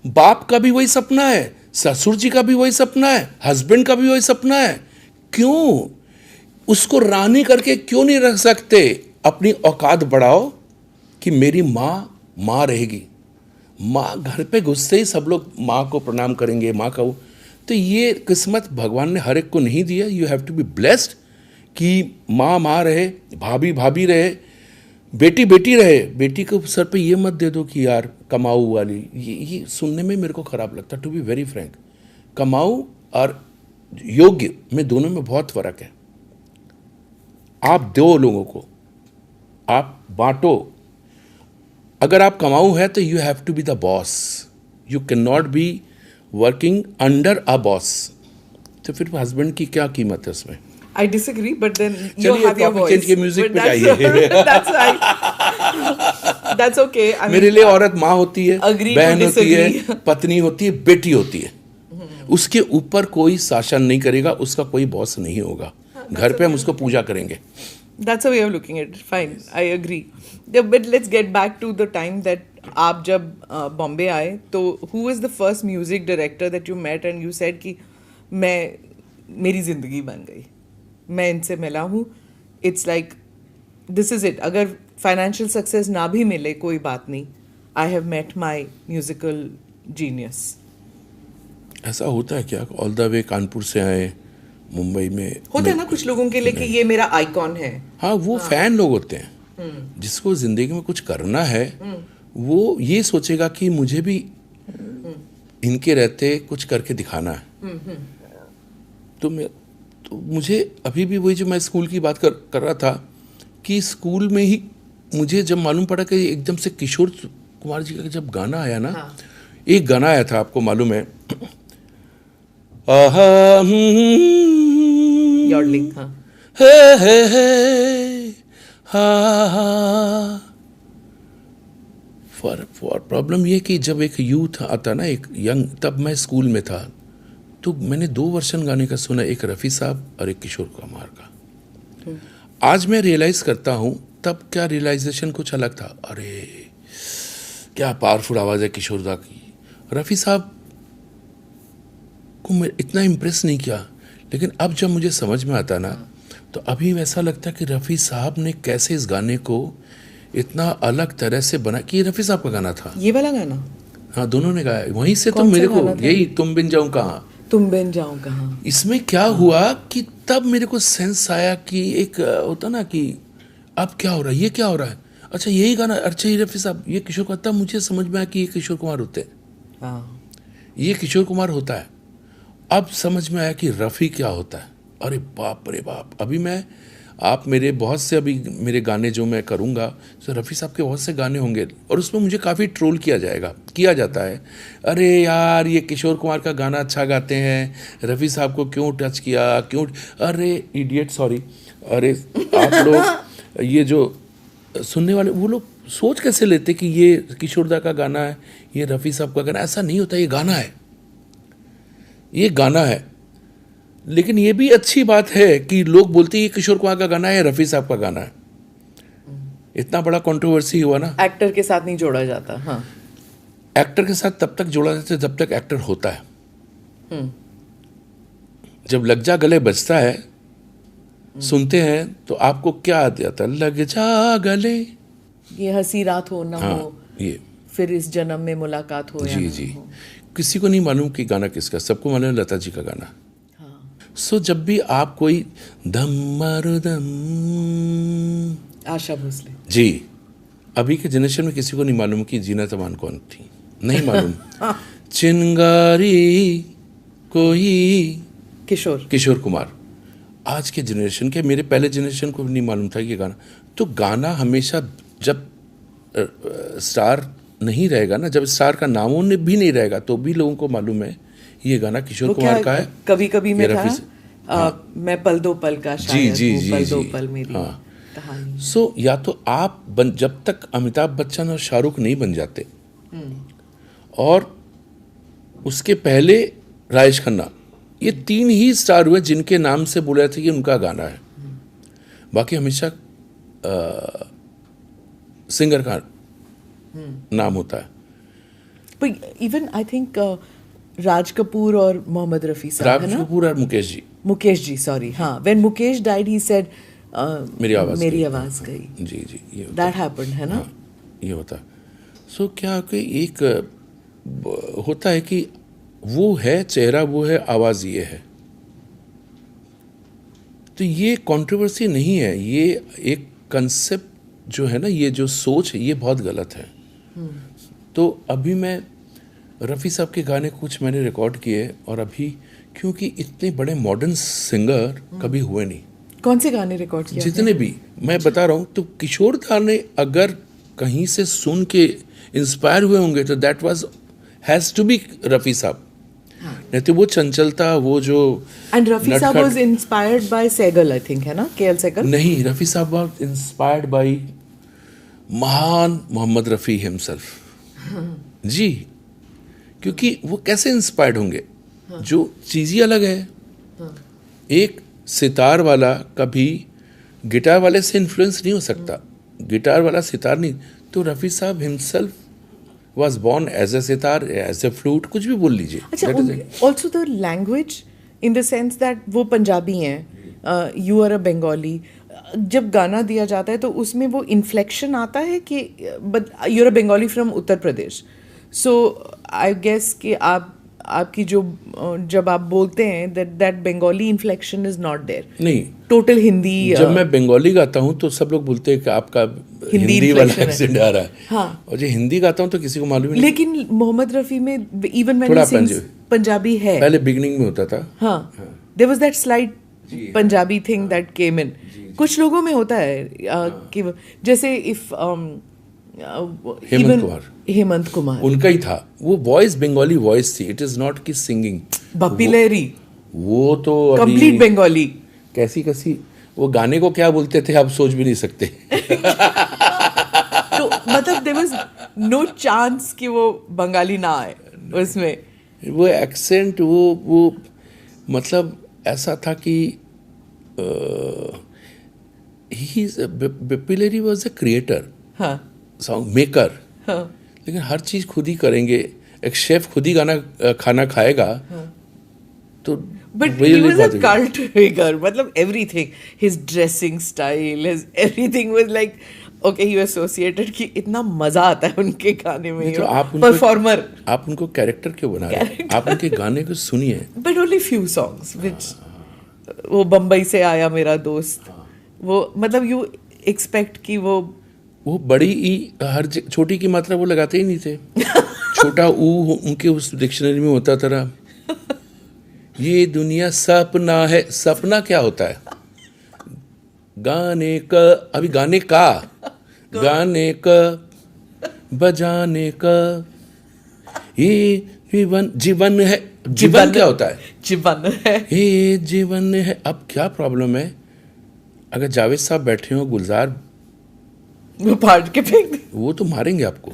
बाप का भी वही सपना है, ससुर जी का भी वही सपना है, हस्बैंड का भी वही सपना है। क्यों उसको रानी करके क्यों नहीं रख सकते? अपनी औकात बढ़ाओ कि मेरी माँ रहेगी। माँ घर पे घुसते ही सब लोग माँ को प्रणाम करेंगे, माँ का वो। तो ये किस्मत भगवान ने हर एक को नहीं दिया। You have to be blessed कि माँ रहे, भाभी रहे, बेटी रहे। बेटी को सर पे ये मत दे दो कि यार कमाऊ वाली। ये सुनने में मेरे को ख़राब लगता है, टू बी वेरी फ्रैंक। कमाऊ और योग्य में, दोनों में बहुत फ़र्क है। आप दो लोगों को, आप बांटो। अगर आप कमाऊ है तो you have to be the boss, you can not be working under a boss. तो फिर हस्बैंड की क्या कीमत है उसमें? I disagree, but then you have your voice. चलिए म्यूजिक पे जाइए। That's right. That's okay. I mean, मेरे लिए औरत माँ होती है, agree बहन to होती है, disagree. पत्नी होती है, बेटी होती है। उसके ऊपर कोई शासन नहीं करेगा, उसका कोई बॉस नहीं होगा। घर पे हम उसको पूजा करेंगे। That's a way of looking at it. Fine, I agree. Yeah, but let's get back to the time that आप जब बॉम्बे आए, तो who is the first music director that you met and you said कि मेरी जिंदगी बन गई, मैं इनसे मिला हूँ, it's like this is it. अगर फाइनेंशियल सक्सेस ना भी मिले कोई बात नहीं, I have met my musical genius. ऐसा होता है क्या? ऑल द वे कानपुर से आए, मुंबई में होता है ना कुछ लोगों के लिए कि ये मेरा आइकॉन है। हाँ, वो फैन लोग होते हैं। जिसको जिंदगी में कुछ करना है, वो ये सोचेगा कि मुझे भी इनके रहते कुछ करके दिखाना है। तो मुझे अभी भी वही, जो मैं स्कूल की बात कर रहा था, कि स्कूल में ही मुझे जब मालूम पड़ा कि एकदम से किशोर कुमार जी का जब गाना आया ना, हाँ। एक गाना आया था, आपको मालूम है? यॉडलिंग। हाँ। फॉर प्रॉब्लम ये कि जब एक यूथ आता ना, एक यंग, तब मैं स्कूल में था, तो मैंने 2 वर्षन गाने का सुना, एक रफ़ी साहब और एक किशोर कुमार का। आज मैं रियलाइज़ करता हूँ, तब क्या रियलाइजेशन कुछ अलग था। अरे क्या पावरफुल आवाज़ है किशोर दा की। रफ़ी साहब को मैं इतना इम्प्रेस नहीं किया, लेकिन अब जब मुझे समझ में आता ना, तो अभी वैसा लगता है कि रफ़ी साहब ने कैसे इस गाने को इतना अलग तरह से बना, कि रफ़ी साहब का गाना था ये वाला गाना। हाँ, दोनों ने गाया। वहीं से तो मेरे को यही तुम बिन जाऊं कहाँ, तुम बिन जाऊं कहाँ। इसमें क्या हुआ कि तब मेरे को सेंस आया कि एक होता ना कि अब क्या हो रहा है, ये क्या हो रहा है, अच्छा यही गाना, अच्छा ये रफ़ी साहब, ये किशोर कुमार, तब मुझे समझ में आया कि ये किशोर कुमार होते हैं, हाँ, ये किशोर कुमार होता है। अब समझ में आया कि रफ़ी क्या होता है। अरे बाप रे बाप, अभी मैं, आप मेरे बहुत से अभी मेरे गाने जो मैं करूँगा, तो रफ़ी साहब के बहुत से गाने होंगे और उसमें मुझे काफ़ी ट्रोल किया जाता है। अरे यार, ये किशोर कुमार का गाना अच्छा गाते हैं, रफ़ी साहब को क्यों टच किया, क्यों, अरे इडियट, सॉरी, अरे आप लोग ये जो सुनने वाले, वो लोग सोच कैसे लेते कि ये किशोरदा का गाना है, ये रफ़ी साहब का गाना, ऐसा नहीं होता, ये गाना है, ये गाना है। लेकिन ये भी अच्छी बात है कि लोग बोलते हैं ये किशोर कुमार का गाना है, रफ़ी साहब का गाना है। इतना बड़ा कंट्रोवर्सी हुआ ना। एक्टर के साथ नहीं जोड़ा जाता। हाँ, एक्टर के साथ तब तक जोड़ा जाता है जब तक एक्टर होता है। जब लग जा गले बजता है, सुनते हैं तो आपको क्या याद आता है, लग जा गले, ये हंसी रात हो ना हाँ, हो, ये फिर इस जन्म में मुलाकात हो या जी ना जी, हो। किसी को नहीं मालूम कि गाना किसका, सबको मालूम है लता जी का गाना। सो जब भी आप कोई दम मारो दम, आशा भोसले जी, अभी के जनरेशन में किसी को नहीं मालूम कि जीना तमान कौन थी, नहीं मालूम। चिंगारी कोई किशोर कुमार, आज के जनरेशन के, मेरे पहले जनरेशन को भी नहीं मालूम था ये गाना। तो गाना हमेशा, जब स्टार नहीं रहेगा ना, जब स्टार का नामों ने भी नहीं रहेगा, तो भी लोगों को मालूम है ये गाना किशोर कुमार का है। कभी कभी में ये था, मैं पल दो पल का शायद जी हूँ, जी पल जी दो जी, पल मेरी हाँ। कहानी। सो या तो आप जब तक अमिताभ बच्चन और शाहरुख नहीं बन जाते, और उसके पहले राजेश खन्ना, ये 3 ही स्टार हुए जिनके नाम से बोला था कि उनका गाना है। बाकी हमेशा सिंगर का नाम होता है। But even I think Raj Kapoor और मोहम्मद रफी साहब, है राज ना? कपूर और मुकेश जी, सॉरी, हाँ, when Mukesh died he said मेरी आवाज गई। जी जी, ये होता That happened, है ना? हाँ, ये होता। सो क्या कि एक होता है कि वो है चेहरा, वो है आवाज़, ये है। तो ये कंट्रोवर्सी नहीं है, ये एक कंसेप्ट जो है ना, ये जो सोच है, ये बहुत गलत है। तो अभी मैं रफ़ी साहब के गाने कुछ मैंने रिकॉर्ड किए, और अभी क्योंकि इतने बड़े मॉडर्न सिंगर कभी हुए नहीं, कौन से गाने रिकॉर्ड किए जितने भी मैं बता रहा हूँ, तो किशोर दा ने अगर कहीं से सुन के इंस्पायर हुए होंगे तो that was has to be Rafi sahab. नहीं तो वो चंचलता, वो जो, and Rafi sahab was inspired by Saigal, I think, है ना, केएल सहगल? नहीं, रफ़ी साहब वाज इंस्पायर्ड बाय महान मोहम्मद रफ़ी हिमसेल्फ। जी, क्योंकि वो कैसे इंस्पायर्ड होंगे, जो चीज़ ही अलग है। एक सितार वाला कभी गिटार वाले से इन्फ्लुएंस नहीं हो सकता, गिटार वाला सितार नहीं। तो रफ़ी साहब himself was born as a sitar, as a flute, कुछ भी बोल लीजिए। अच्छा, also the language in the sense that वो पंजाबी हैं, you are a Bengali, जब गाना दिया जाता है तो उसमें वो इन्फ्लेक्शन आता है कि but you're a Bengali from Uttar Pradesh, so I guess कि आपकी जो जब आप बोलते हैं that Bengali inflection is not there, नहीं, टोटल हिंदी। जब मैं बंगाली गाता हूँ तो सब लोग बोलते हैं कि आपका हिंदी वाला एक्सेंट आ रहा है। हाँ। और जो हिंदी गाता हूँ तो किसी को मालूम ही नहीं। लेकिन मोहम्मद रफ़ी में इवन थोड़ा पंजाबी है, पहले बिगनिंग में होता था। हाँ, there was that slight Punjabi thing that came in. कुछ लोगों में होता है कि जैसे इफ हेमंत कुमार, उनका ही था वो वॉइस, बंगाली वॉइस थी, इट इज नॉट की सिंगिंग। बप्पी लहरी, वो तो कंप्लीट बंगाली, कैसी वो गाने को क्या बोलते थे आप सोच भी नहीं सकते। तो मतलब देयर वाज नो चांस कि वो बंगाली ना आए उसमें। वो एक्सेंट, वो मतलब ऐसा था कि Bappi Lahiri was a creator, हाँ, सॉन्ग मेकर, हाँ, लेकिन हर चीज़ खुद ही करेंगे। एक शेफ खुद ही खाना खाएगा, तो but he was a cult figure, मतलब everything, his dressing style, his everything was like, okay, you associated कि इतना मजा आता है उनके गाने में, तो आप परफॉर्मर, आप उनको कैरेक्टर क्यों बना रहे हैं? आप उनके गाने को सुनिए। but only few songs which वो बम्बई से आया मेरा दोस्त, वो मतलब एक्सपेक्ट कि वो बड़ी ई हर छोटी की मात्रा वो लगाते ही नहीं थे। छोटा ऊ उनके उस डिक्शनरी में होता था। ये दुनिया सपना है। सपना क्या होता है? गाने का, अभी गाने का, गाने का, बजाने का, ये जीवन जीवन है। जीवन क्या होता है? जीवन है। ये जीवन है। अब क्या प्रॉब्लम है? अगर जावेद साहब बैठे हो, गुलजार, वो फाड़ के फेंक दे। वो तो मारेंगे आपको।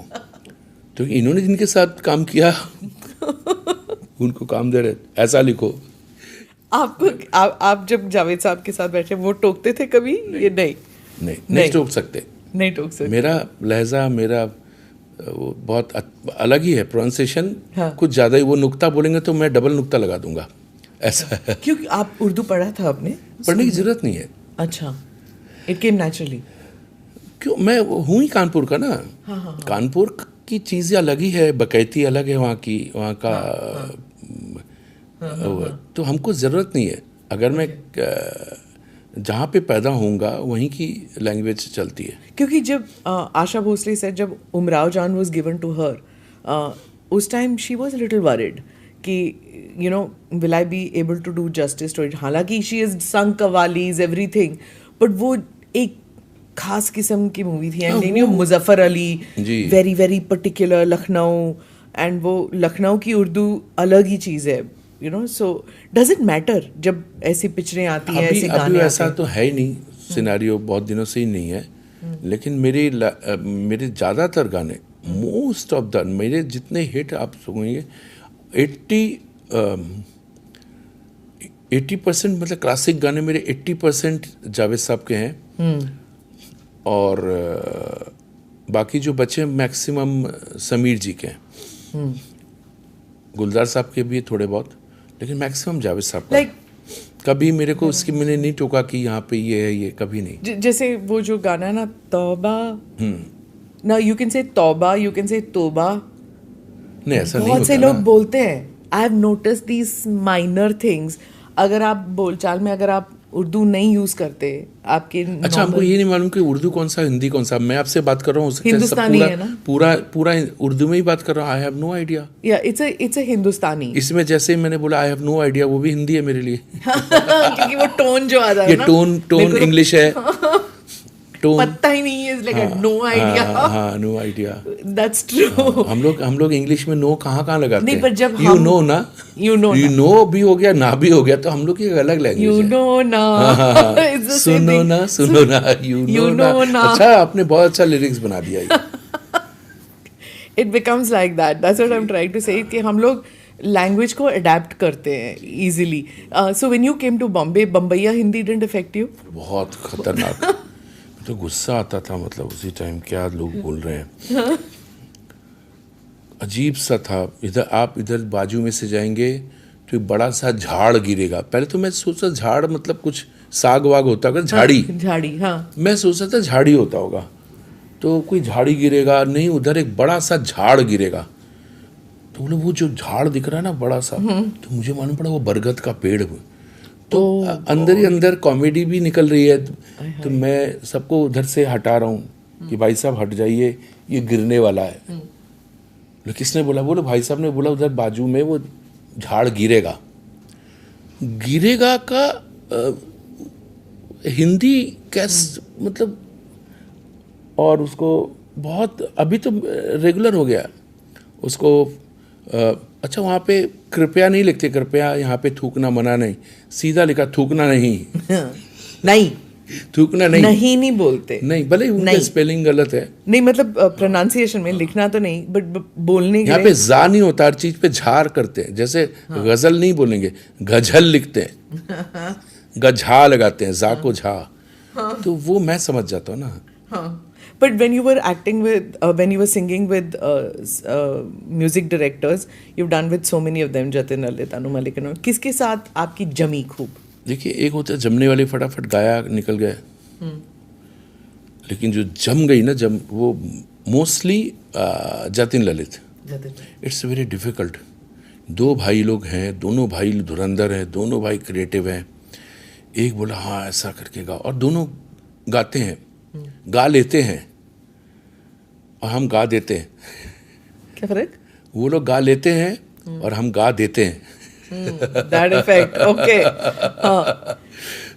तो इन्होंने जिनके साथ काम किया उनको काम दे रहे, ऐसा लिखो। आपको आप जब जावेद साहब के साथ बैठे, वो टोकते थे कभी? ये नहीं टोक सकते। नहीं टोक सकते। मेरा लहजा, मेरा वो बहुत अलग ही है, प्रोनाउंसिएशन हाँ। कुछ ज़्यादा ही। वो नुक्ता बोलेंगे तो मैं डबल नुक्ता लगा दूंगा, ऐसा है। क्योंकि आप उर्दू पढ़ा था आपने? पढ़ने की जरूरत नहीं है। अच्छा, इट केम नेचुरली। क्यों? मैं हूँ ही कानपुर का ना। हाँ। कानपुर की चीज़ें अलग ही है, बकैती अलग है वहाँ की, वहाँ का। तो हमको ज़रूरत नहीं है। अगर मैं जहाँ पे पैदा होऊंगा वहीं की लैंग्वेज चलती है। क्योंकि जब आशा भोसले से जब उमराव जान वाज गिवन टू हर, उस time she was little worried कि you know will I be able to do justice to it. हालांकि she is sung qawwalis everything, but वो एक खास किस्म की मूवी थी। And you Muzaffar Ali, very very particular, Lucknow, and वो लखनऊ की उर्दू अलग ही चीज़ है, you know. So does it matter जब ऐसी पिक्चरें आती हैं, ऐसे गाने ऐसा तो है ही नहीं, सिनेरियो बहुत दिनों से ही नहीं है। लेकिन मेरे ज़्यादातर गाने, मोस्ट ऑफ द मेरे जितने हिट आप सुनेंगे, 80% मतलब क्लासिक गाने मेरे 80% जावेद साहब के हैं। और बाकी जो बचे मैक्सिमम समीर जी के हैं। गुलजार साहब के भी थोड़े बहुत, लेकिन मैक्सिमम जावेद साहब का। कभी मेरे को उसकी मैंने नहीं टोका कि यहाँ पे ये है, ये कभी नहीं। जैसे वो जो गाना है ना, तौबा, ना यू कैन से तौबा, यू कैन से तोबा। नहीं, ऐसा नहीं होता। बहुत से लोग बोलते हैं, I have notice these minor things. अगर आप बोलचाल में अगर आप उर्दू नहीं यूज करते, आपके अच्छा, हमको ये नहीं मालूम कि उर्दू कौन सा, हिंदी कौन सा। मैं आपसे बात कर रहा हूँ, हिंदुस्तानी है ना, पूरा उर्दू में ही बात कर रहा हूँ। I have no idea. या इट्स अ हिंदुस्तानी। इसमें जैसे ही मैंने बोला आई हैव नो आइडिया, वो भी हिंदी है मेरे लिए। क्योंकि वो टोन जो आ जाए ना, ये टोन इंग्लिश है। पता ही नहीं है, लाइक नो आइडिया। हाँ, नो आइडिया। That's true. हम लोग इंग्लिश में नो कहाँ लगाते हैं? नहीं, पर जब यू नो ना, यू नो भी हो गया, ना भी हो गया, तो हम लोग की अलग लैंग्वेज है। यू नो ना, सुनो ना, यू नो ना। अच्छा, आपने बहुत अच्छा लिरिक्स बना दिया। It becomes like that. That's what I am trying to say, कि हम लोग लैंग्वेज को अडेप्ट करते हैं easily. So when you came to Bombay, Bambaiya Hindi didn't affect you? बहुत खतरनाक। तो गुस्सा आता था, मतलब उसी टाइम क्या लोग बोल रहे हैं, अजीब सा था। इधर बाजू में से जाएंगे तो एक बड़ा सा झाड़ गिरेगा। पहले तो मैं सोचा झाड़ मतलब कुछ साग वाग होता होगा, झाड़ी। हाँ, मैं सोचा था झाड़ी होता होगा, तो कोई झाड़ी गिरेगा नहीं, उधर एक बड़ा सा झाड़ गिरेगा। तो बोले वो जो झाड़ दिख रहा है ना बड़ा सा, तो मुझे मालूम पड़ा वो बरगद का पेड़। तो अंदर ही अंदर कॉमेडी भी निकल रही है। तो मैं सबको उधर से हटा रहा हूँ कि भाई साहब हट जाइए, ये गिरने वाला है। बोले किसने बोला? बोले भाई साहब ने बोला उधर बाजू में वो झाड़ गिरेगा का हिंदी कैसे मतलब, और उसको बहुत अभी तो रेगुलर हो गया उसको। अच्छा, वहाँ पे कृपया नहीं लिखते, कृपया यहाँ पे थूकना मना नहीं, सीधा लिखा थूकना नहीं। नहीं, थूकना नहीं बोलते नहीं, भले उनका स्पेलिंग गलत है। नहीं, मतलब प्रोनाउंसिएशन में लिखना तो नहीं, बट बोलने यहाँ पे जा नहीं होता, हर चीज पे झार करते हैं। जैसे गजल नहीं बोलेंगे, गजल लिखते हैं, गझा लगाते हैं, जा को झा। तो वो मैं समझ जाता हूँ ना। But when you were acting with, when you were singing with music directors, you've done with so many of them, Jatin, Lalit, Anu Malik, किसके साथ आपकी जमी खूब? देखिए, एक होता है जमने वाली, फटाफट गाया निकल गए। लेकिन जो जम गई ना, वो mostly Jatin Lalit. It's very difficult. दो भाई लोग हैं, दोनों भाई धुरंधर हैं, दोनों भाई क्रिएटिव हैं। एक बोला हाँ ऐसा करके गाओ, और दोनों गाते हैं। गा लेते हैं और हम गा देते हैं। क्या फर्क? वो लोग गा लेते हैं और हम गा देते हैं। That effect, okay. हाँ,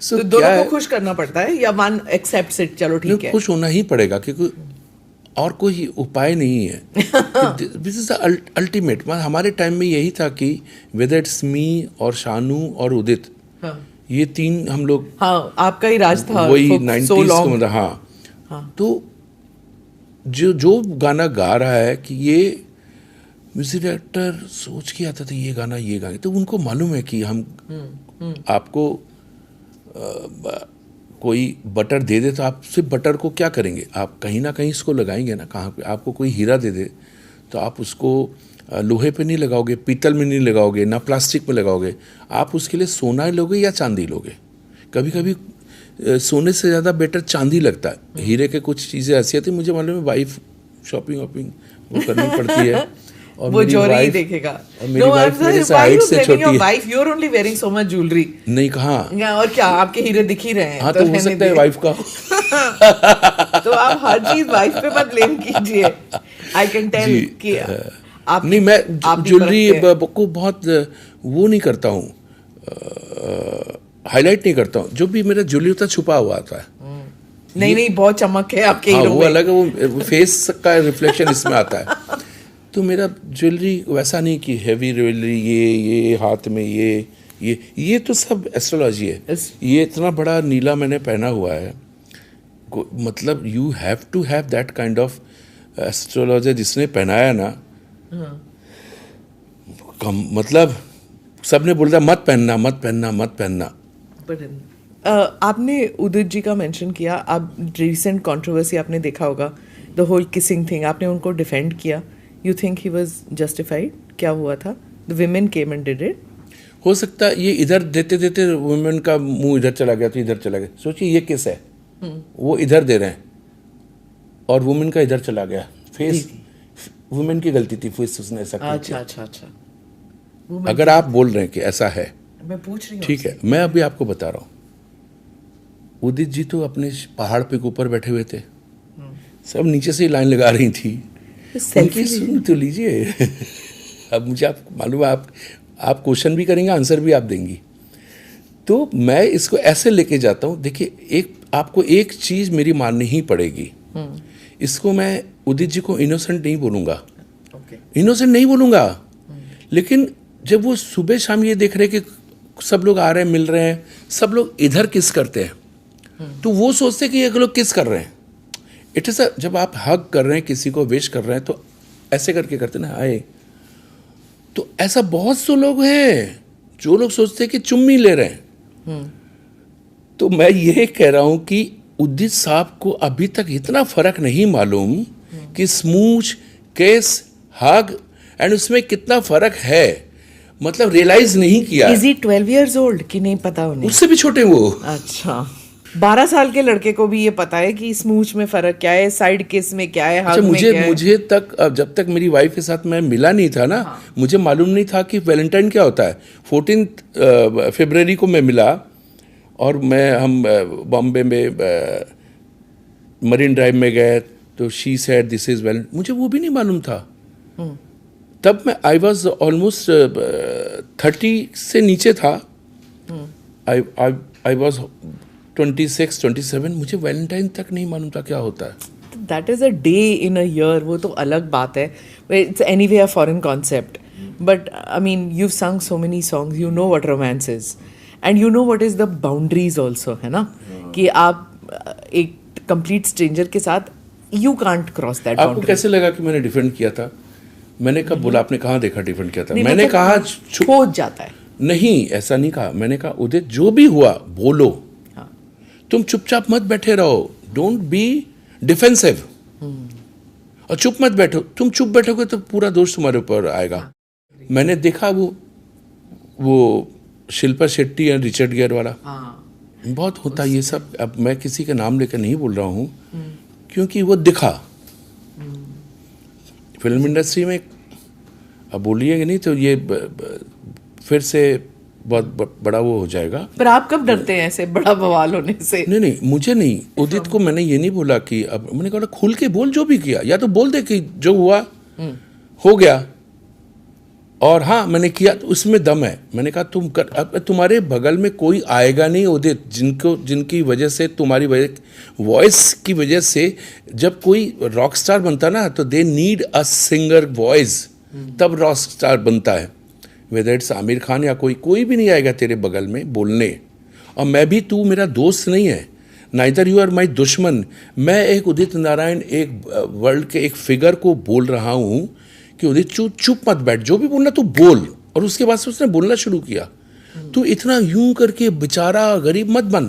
So, तो दोनों क्या को है? खुश करना पड़ता है या वन एक्सेप्ट्स इट, चलो ठीक है। खुश होना ही पड़ेगा क्योंकि और कोई उपाय नहीं है। This is the ultimate. हमारे टाइम में यही था कि वेदर इट्स मी और शानू और उदित, हाँ, ये तीन हम लोग, हाँ, आपका ही राज था वही for so 90s long. को मतलब, हाँ। तो जो गाना गा रहा है कि ये म्यूजिक डायरेक्टर सोच के आता था ये गाना ये गाएंगे, तो उनको मालूम है कि हम आपको कोई बटर दे दे तो आप सिर्फ बटर को क्या करेंगे, आप कहीं ना कहीं इसको लगाएंगे ना। कहाँ पे आपको कोई हीरा दे दे तो आप उसको लोहे पे नहीं लगाओगे, पीतल में नहीं लगाओगे, ना प्लास्टिक में लगाओगे, आप उसके लिए सोना लोगे या चांदी लोगे। कभी कभी सोने से ज़्यादा बेटर चांदी लगता है। हीरे के कुछ चीज़ें ऐसी आती, मुझे मालूम है वाइफ शॉपिंग वॉपिंग वो करनी पड़ती है और वो मेरी जोरी wife- देखेगा। और मेरी वाइफ मेरे से हाइट से छोटी है। Wife, you are only wearing so much jewellery. नहीं, कहाँ? और क्या आपके हीरे दिख ही रहे हैं? हाँ, तो हो रहने सकता है दे। वाइफ का। तो आप हर चीज वाइफ पे मत ब्लेम कीजिए। आई कैन टेल कि आप नहीं, मैं आप भी ज्वेलरी परखते हैं। को बहुत वो नहीं करता हूँ, हाईलाइट नहीं करता हूँ। जो भी मेरा ज्वेलरी होता है छुपा हुआ आता है। नहीं, बहुत चमक है आपके हाँ, हीरो वो में। अलग है, वो फेस का रिफ्लेक्शन इसमें आता है। तो मेरा ज्वेलरी वैसा नहीं कि हैवी ज्वेलरी, ये हाथ में ये तो सब एस्ट्रोलॉजी है। ये इतना बड़ा नीला मैंने पहना हुआ है, मतलब you have to have that kind of astrologer जिसने पहनाया ना। मतलब सबने बोलता मत पहनना मत पहनना मत पहनना। आपने उदित जी का मेंशन किया, आप रिसेंट कंट्रोवर्सी आपने देखा होगा, द होल किसिंग थिंग, आपने उनको डिफेंड किया। You think he was justified? क्या हुआ था? The women came and did it. हो सकता है ये इधर देते देते वुमेन का मुंह इधर चला गया तो इधर चला गया। सोचिए ये किस है, वो इधर दे रहे हैं और वुमेन का इधर चला गया। फेस वुमेन की गलती थी, फेस उसने ऐसा किया। अच्छा। अगर आप बोल रहे हैं कि ऐसा है, मैं पूछ रही हूँ। ठीक है, मैं अभी आपको बता रहा हूँ। उदित जी तो अपने पहाड़ पे ऊपर बैठे हुए थे, सब नीचे से ही लाइन लगा रही थी। उनकी सुन तो लीजिए। अब मुझे आप मालूम है, आप क्वेश्चन भी करेंगे, आंसर भी आप देंगी। तो मैं इसको ऐसे लेके जाता हूँ। देखिए, आपको एक चीज मेरी माननी ही पड़ेगी। इसको मैं उदित जी को इनोसेंट नहीं बोलूंगा, इनोसेंट नहीं बोलूंगा, लेकिन जब वो सुबह शाम ये देख रहे कि सब लोग आ रहे हैं, मिल रहे हैं, सब लोग इधर किस करते हैं, तो वो सोचते कि ये लोग किस कर रहे हैं। इट इज जब आप हग कर रहे हैं, किसी को विश कर रहे हैं, तो ऐसे करके करते ना, आए। तो ऐसा बहुत से लोग हैं जो लोग सोचते हैं कि चुम्मी ले रहे हैं। तो मैं ये कह रहा हूं कि उदित साहब को अभी तक इतना फर्क नहीं मालूम कि स्मूच, केस, हग एंड उसमें कितना फर्क है, मतलब रियलाइज नहीं किया। इज ही 12 years old कि नहीं पता उन्हें? उससे भी छोटे वो। अच्छा, 12 साल के लड़के को भी ये पता है कि स्मूच में फर्क क्या है, साइड किस में क्या है, अच्छा, हग में क्या है? मुझे तक, अब जब तक मेरी वाइफ के साथ मैं मिला नहीं था ना, मुझे मालूम नहीं था कि वैलेंटाइन क्या होता है। 14 फरवरी को मैं मिला और हम बॉम्बे में मरीन ड्राइव में गए, तो she said this is Valentine. मुझे वो भी नहीं मालूम था। तब मैं आई वॉज ऑलमोस्ट 30 से नीचे था। I was 26, 27। मुझे वैलेंटाइन तक नहीं मालूम था क्या होता है। That is a day in a year, वो तो अलग बात है। It's anyway a foreign concept, but I mean you sung so many songs, you know what romance is and you know what is the boundaries also, है ना? कि आप एक कंप्लीट स्ट्रेंजर के साथ यू कांट क्रॉस दैट आपको boundary. कैसे लगा कि मैंने डिफेंड किया था? मैंने कब बोला? आपने कहाँ देखा डिफेंड किया था? नहीं, मैंने मतलब कहा हो जाता है। नहीं, ऐसा नहीं कहा। मैंने कहा उदित जो भी हुआ बोलो, तुम चुपचाप मत बैठे रहो, डोंट बी डिफेंसिव, और चुप मत बैठो। तुम चुप बैठोगे तो पूरा दोष तुम्हारे ऊपर आएगा। मैंने देखा वो शिल्पा शेट्टी और रिचर्ड गियर वाला, बहुत होता है ये सब। अब मैं किसी का नाम लेकर नहीं बोल रहा हूँ, क्योंकि वो दिखा फिल्म इंडस्ट्री में। अब बोलिएगा नहीं तो ये फिर से बहुत बड़ा वो हो जाएगा। पर आप कब डरते हैं ऐसे बड़ा बवाल होने से? नहीं, मुझे नहीं, उदित को मैंने ये नहीं बोला कि अब मैंने कहा खुल के बोल, जो भी किया, या तो बोल दे कि जो हुआ हो गया, और हाँ मैंने किया तो उसमें दम है। मैंने कहा तुम कर, अब तुम्हारे बगल में कोई आएगा नहीं उदित जिनकी वजह से, तुम्हारी वॉइस की वजह से, जब कोई रॉक स्टार बनता ना तो they need a singer voice, तब रॉक स्टार बनता है। वेदर इट्स आमिर खान या कोई भी नहीं आएगा तेरे बगल में बोलने। और मैं भी, तू मेरा दोस्त नहीं है, नाइदर यू आर माई दुश्मन। मैं एक उदित नारायण, एक वर्ल्ड के एक फिगर को बोल रहा हूँ कि उदित चुप मत बैठ, जो भी बोलना तू बोल। और उसके बाद से उसने बोलना शुरू किया, तू इतना यूं करके बेचारा गरीब मत बन,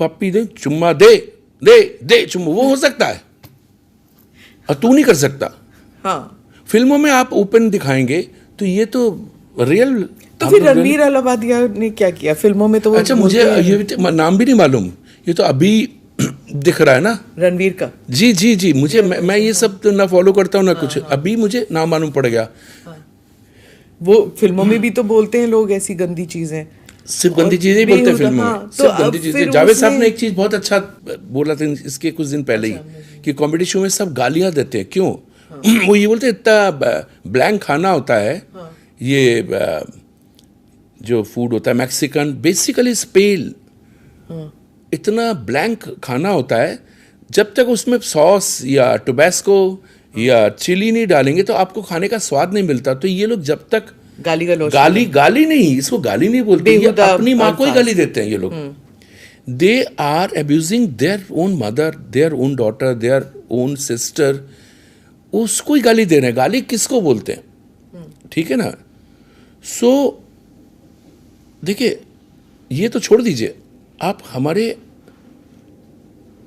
पप्पी दे, चुम्मा दे चुम्मा, वो हो सकता है और तू नहीं कर सकता। हाँ, फिल्मों में आप ओपन दिखाएंगे तो ये तो रियल। तो फिर रणवीर अलाहाबादिया ने क्या किया फिल्मों में? तो अच्छा, मुझे ये नाम भी नहीं मालूम, ये तो अभी दिख रहा है ना रणवीर का। जी मुझे, मैं ये सब तो ना फॉलो करता हूँ ना कुछ, अभी मुझे नाम मालूम पड़ गया। वो फिल्मों में भी तो बोलते हैं लोग ऐसी गंदी चीजें, सिर्फ गंदी चीजें ही बोलते हैं फिल्मों में, सिर्फ गंदी चीजें। जावेद साहब ने एक चीज बहुत अच्छा बोला था इसके कुछ दिन पहले ही, कि कॉमेडी शो में सब गालियां देते हैं, क्यों? वो ये बोलते हैं इतना ब्लैंक खाना होता है, ये जो फूड होता है मैक्सिकन, बेसिकली स्पेल, इतना ब्लैंक खाना होता है, जब तक उसमें सॉस या टोबैस्को या चिली नहीं डालेंगे तो आपको खाने का स्वाद नहीं मिलता। तो ये लोग जब तक गाली नहीं, इसको गाली नहीं बोलते, ये अपनी माँ को ही गाली देते हैं ये लोग। They are abusing their own mother, their own daughter, their own sister, उसको ही गाली दे रहे हैं। गाली किसको बोलते हैं? ठीक है ना? सो देखिए, ये तो छोड़ दीजिए, आप हमारे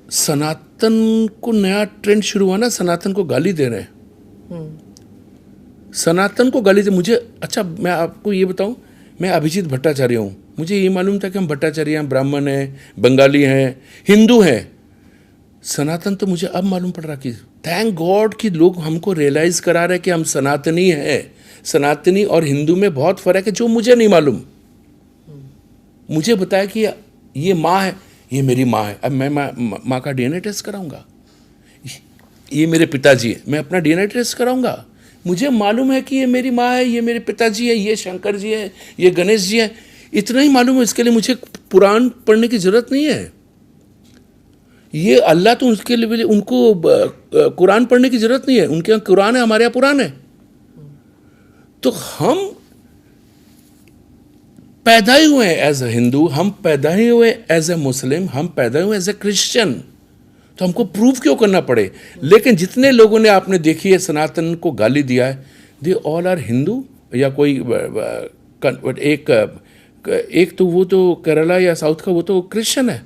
सनातन को, नया ट्रेंड शुरू हुआ ना, सनातन को गाली दे रहे हैं। सनातन को गाली दे, मुझे, अच्छा मैं आपको ये बताऊं, मैं अभिजीत भट्टाचार्य हूं, मुझे ये मालूम था कि हम भट्टाचार्य हैं, ब्राह्मण हैं, बंगाली हैं, हिंदू हैं। सनातन तो मुझे अब मालूम पड़ रहा कि थैंक गॉड कि लोग हमको रियलाइज करा रहे कि हम सनातनी हैं। सनातनी और हिंदू में बहुत फर्क है, जो मुझे नहीं मालूम। मुझे बताया कि ये माँ है, ये मेरी माँ है, अब मैं माँ का डीएनए टेस्ट कराऊंगा। ये मेरे पिताजी है, मैं अपना डीएनए टेस्ट कराऊंगा। मुझे मालूम है कि ये मेरी माँ है, ये मेरे पिताजी है, ये शंकर जी है, ये गणेश जी है, इतना ही मालूम है। इसके लिए मुझे पुराण पढ़ने की जरूरत नहीं है। ये अल्लाह तो उसके लिए उनको कुरान पढ़ने की जरूरत नहीं है, उनके यहाँ कुरान है, हमारे यहाँ पुराण है। तो हम पैदा ही हुए एज ए हिंदू, हम पैदा ही हुए एज ए मुस्लिम, हम पैदा हुए एज ए क्रिश्चियन, तो हमको प्रूव क्यों करना पड़े? लेकिन जितने लोगों ने आपने देखी है सनातन को गाली दिया है, दे ऑल आर हिंदू, या कोई एक तो वो तो केरला या साउथ का, वो तो क्रिश्चियन है,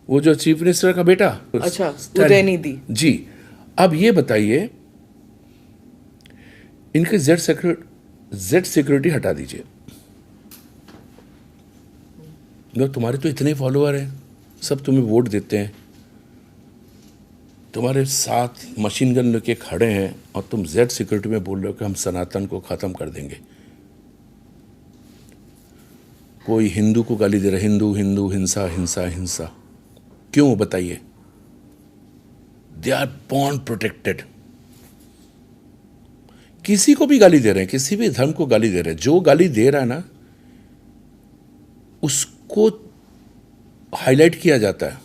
वो जो चीफ मिनिस्टर का बेटा। अच्छा, उदयनिधि जी। अब ये बताइए, इनके जेड सिक्योरिटी हटा दीजिए। तुम्हारे तो इतने फॉलोअर हैं, सब तुम्हें वोट देते हैं, तुम्हारे साथ मशीन गन लेके खड़े हैं, और तुम जेड सिक्योरिटी में बोल रहे हो कि हम सनातन को खत्म कर देंगे। कोई हिंदू को गाली दे रहा है, हिंदू हिंदू, हिंसा हिंसा हिंसा, क्यों बताइए? They are born protected. किसी को भी गाली दे रहे हैं, किसी भी धर्म को गाली दे रहे हैं, जो गाली दे रहा है ना, उसको हाईलाइट किया जाता है,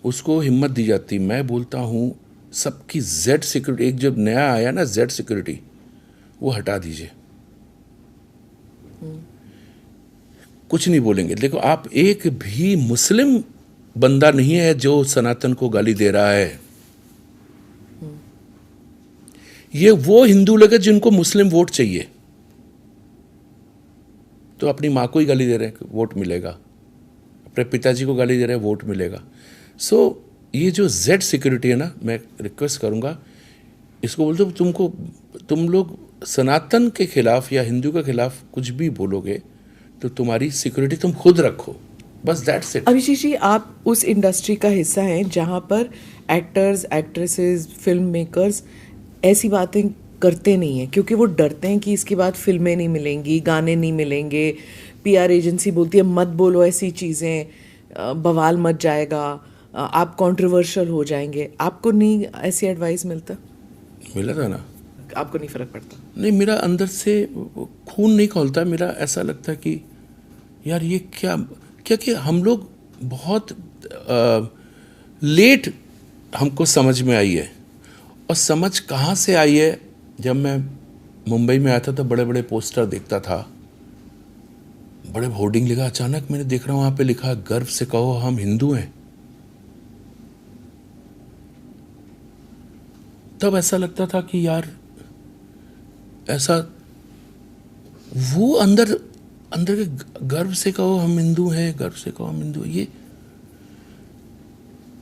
उसको हिम्मत दी जाती। मैं बोलता हूं सबकी जेड सिक्योरिटी, एक जब नया आया ना जेड सिक्योरिटी, वो हटा दीजिए, कुछ नहीं बोलेंगे। देखो, आप एक भी मुस्लिम बंदा नहीं है जो सनातन को गाली दे रहा है। ये वो हिंदू लोग हैं जिनको मुस्लिम वोट चाहिए, तो अपनी माँ को ही गाली दे रहे हैं, वोट मिलेगा। अपने पिताजी को गाली दे रहे हैं, वोट मिलेगा। सो ये जो जेड सिक्योरिटी है ना, मैं रिक्वेस्ट करूंगा, इसको बोलते तुम लोग सनातन के खिलाफ या हिंदू के खिलाफ कुछ भी बोलोगे तो तुम्हारी सिक्योरिटी तुम खुद रखो, बस दैट्स इट। अभिषेक जी, आप उस इंडस्ट्री का हिस्सा हैं जहां पर एक्टर्स, एक्ट्रेसेस, फिल्म मेकर्स ऐसी बातें करते नहीं हैं क्योंकि वो डरते हैं कि इसके बाद फिल्में नहीं मिलेंगी, गाने नहीं मिलेंगे, पीआर एजेंसी बोलती है मत बोलो ऐसी चीज़ें, बवाल मच जाएगा, आप कंट्रोवर्शियल हो जाएंगे। आपको नहीं ऐसी एडवाइस मिलता? मिला था ना। आपको नहीं फर्क पड़ता? नहीं, मेरा अंदर से खून नहीं खौलता। मेरा ऐसा लगता है कि यार ये क्या कि हम लोग बहुत लेट हमको समझ में आई है। और समझ कहाँ से आई है, जब मैं मुंबई में आया था तो बड़े बड़े पोस्टर देखता था, बड़े होर्डिंग लिखा, अचानक मैंने देख रहा हूँ वहाँ पे लिखा गर्व से कहो हम हिंदू हैं। तब ऐसा लगता था कि यार ऐसा वो अंदर के गर्व से कहो हम हिंदू हैं, गर्व से कहो हम हिंदू, ये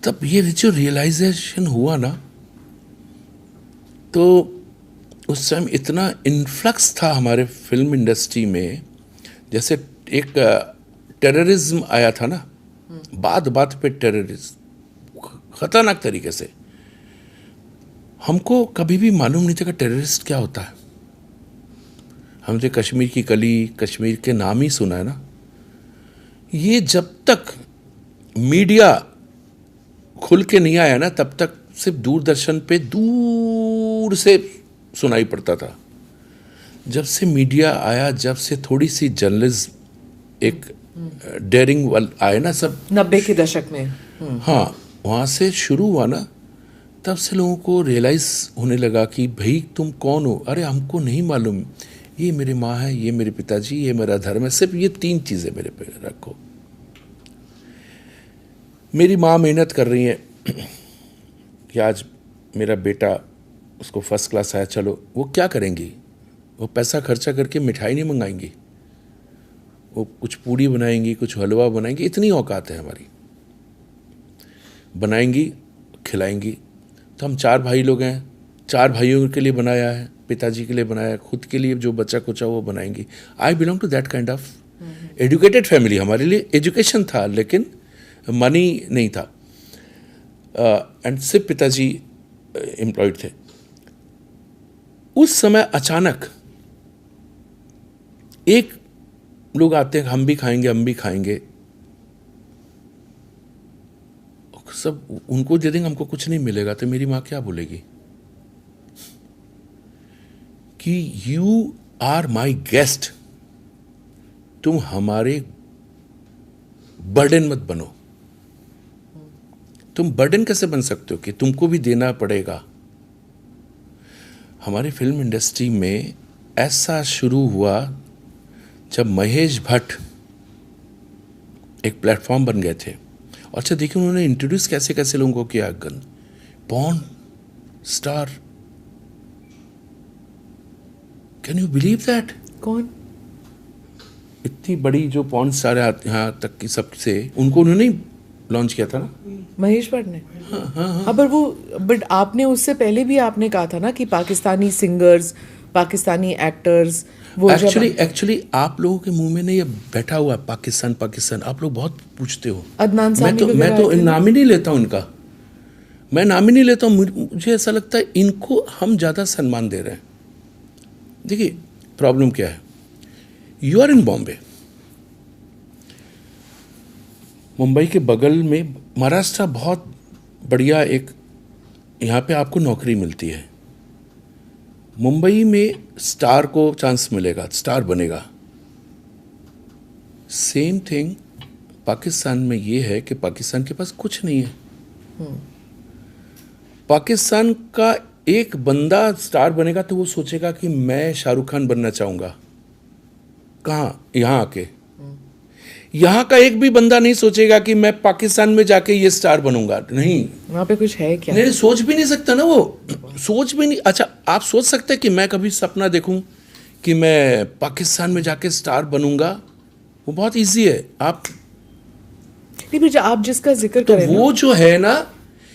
तब ये जो रियलाइजेशन हुआ ना, तो उस टाइम इतना इन्फ्लक्स था हमारे फिल्म इंडस्ट्री में, जैसे एक टेररिज्म आया था ना, बात बात पे टेररिज्म खतरनाक तरीके से। हमको कभी भी मालूम नहीं था कि टेररिस्ट क्या होता है। हमने कश्मीर की कली, कश्मीर के नाम ही सुना है ना। ये जब तक मीडिया खुल के नहीं आया ना, तब तक सिर्फ दूरदर्शन पे दूर से सुनाई पड़ता था। जब से मीडिया आया, जब से थोड़ी सी जर्नलिज्म एक डेयरिंग आए ना, सब 90 के दशक में, हाँ, वहाँ से शुरू हुआ ना, तब से लोगों को रियलाइज होने लगा कि भाई तुम कौन हो। अरे हमको नहीं मालूम, ये मेरी माँ है, ये मेरे पिताजी, ये मेरा धर्म है, सिर्फ ये 3 चीज़ें मेरे पे रखो। मेरी माँ मेहनत कर रही है कि आज मेरा बेटा, उसको फर्स्ट क्लास आया, चलो वो क्या करेंगी, वो पैसा खर्चा करके मिठाई नहीं मंगाएंगी, वो कुछ पूड़ी बनाएंगी, कुछ हलवा बनाएंगी, इतनी औकात है हमारी, बनाएंगी खिलाएंगी। तो हम 4 भाई लोग हैं, 4 भाइयों के लिए बनाया है, पिताजी के लिए बनाया, खुद के लिए जो बचा कुचा वो बनाएंगी। I belong to that kind of educated family. हमारे लिए एजुकेशन था लेकिन मनी नहीं था। एंड सिर्फ पिताजी एम्प्लॉयड थे। उस समय अचानक एक लोग आते हैं, हम भी खाएंगे, हम भी खाएंगे, सब उनको दे देंगे, हमको कुछ नहीं मिलेगा। तो मेरी माँ क्या बोलेगी कि यू आर माई गेस्ट, तुम हमारे बर्डन मत बनो। तुम बर्डन कैसे बन सकते हो कि तुमको भी देना पड़ेगा। हमारी फिल्म इंडस्ट्री में ऐसा शुरू हुआ जब महेश भट्ट एक प्लेटफॉर्म बन गए थे। और अच्छा देखिए उन्होंने इंट्रोड्यूस कैसे कैसे लोगों को किया। Gun porn star, can you believe that? कौन? इतनी बड़ी जो पॉर्न स्टार है यहाँ तक की, सबसे उनको उन्होंने लॉन्च किया था ना, महेश भट्ट ने। हाँ, पर वो बट आपने उससे पहले भी आपने कहा था ना कि पाकिस्तानी सिंगर्स, पाकिस्तानी एक्टर्स, वो एक्चुअली आप लोगों के मुंह में नहीं ये बैठा हुआ है पाकिस्तान पाकिस्तान। आप लोग बहुत पूछते हो। अदनान सामी मैं तो नाम ही नहीं लेता हूँ इनका, मैं नाम ही नहीं लेता हूँ। मुझे ऐसा लगता है इनको हम ज़्यादा सम्मान दे रहे हैं। देखिए प्रॉब्लम क्या है, you are in Bombay, Mumbai के बगल में महाराष्ट्र, बहुत बढ़िया एक यहाँ पे आपको नौकरी मिलती है। मुंबई में स्टार को चांस मिलेगा, स्टार बनेगा। सेम थिंग पाकिस्तान में ये है कि पाकिस्तान के पास कुछ नहीं है। पाकिस्तान का एक बंदा स्टार बनेगा तो वो सोचेगा कि मैं शाहरुख खान बनना चाहूँगा। कहाँ? यहाँ आके। यहाँ का एक भी बंदा नहीं सोचेगा कि मैं पाकिस्तान में जाके ये स्टार बनूंगा। नहीं, वहाँ पे कुछ है क्या? नहीं, सोच भी नहीं सकता ना वो, सोच भी नहीं। अच्छा आप सोच सकते हैं कि मैं कभी सपना देखूं कि मैं पाकिस्तान में जाके स्टार बनूंगा? वो बहुत इजी है। आप नहीं, आप जिसका जिक्र तो करें वो जो है ना,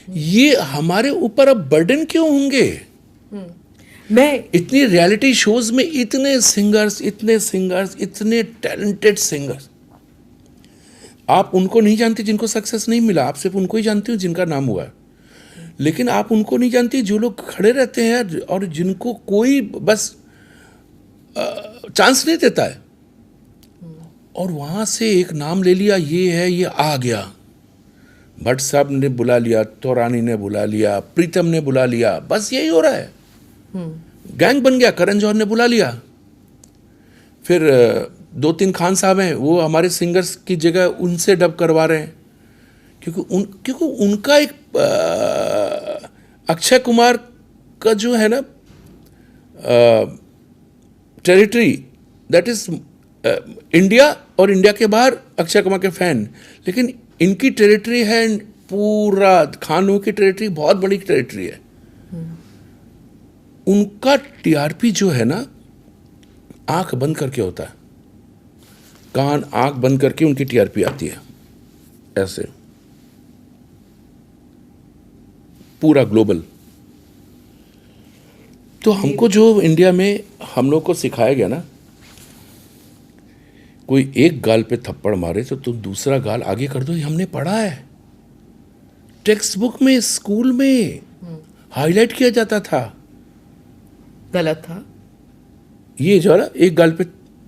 ये हमारे ऊपर अब बर्डन क्यों होंगे? मैं इतनी रियलिटी शोज में इतने सिंगर्स, इतने टैलेंटेड सिंगर्स, आप उनको नहीं जानते जिनको सक्सेस नहीं मिला, आप सिर्फ उनको ही जानते हो जिनका नाम हुआ है। लेकिन आप उनको नहीं जानती जो लोग खड़े रहते हैं और जिनको कोई बस चांस नहीं देता है, और वहाँ से एक नाम ले लिया, ये है, ये आ गया। भट्ट साहब ने बुला लिया, तौरानी ने बुला लिया, प्रीतम ने बुला लिया, बस यही हो रहा है। गैंग बन गया, करण जौहर ने बुला लिया। फिर 2-3 खान साहब हैं, वो हमारे सिंगर्स की जगह उनसे डब करवा रहे हैं, क्योंकि उनका एक अक्षय कुमार का जो है ना टेरिटरी, दैट इज इंडिया, और इंडिया के बाहर अक्षय कुमार के फैन, लेकिन इनकी टेरिटरी है पूरा, खानों की टेरिटरी बहुत बड़ी टेरिटरी है। उनका टीआरपी जो है ना आंख बंद करके होता है, कान आंख बंद करके उनकी टीआरपी आती है, ऐसे पूरा ग्लोबल। तो हमको जो इंडिया में हम लोग को सिखाया गया ना, कोई एक गाल पे थप्पड़ मारे तो तुम दूसरा गाल आगे कर दो, ये हमने पढ़ा है टेक्स्ट बुक में, स्कूल में हाईलाइट किया जाता था। गलत था ये जो है ना, एक गाल पे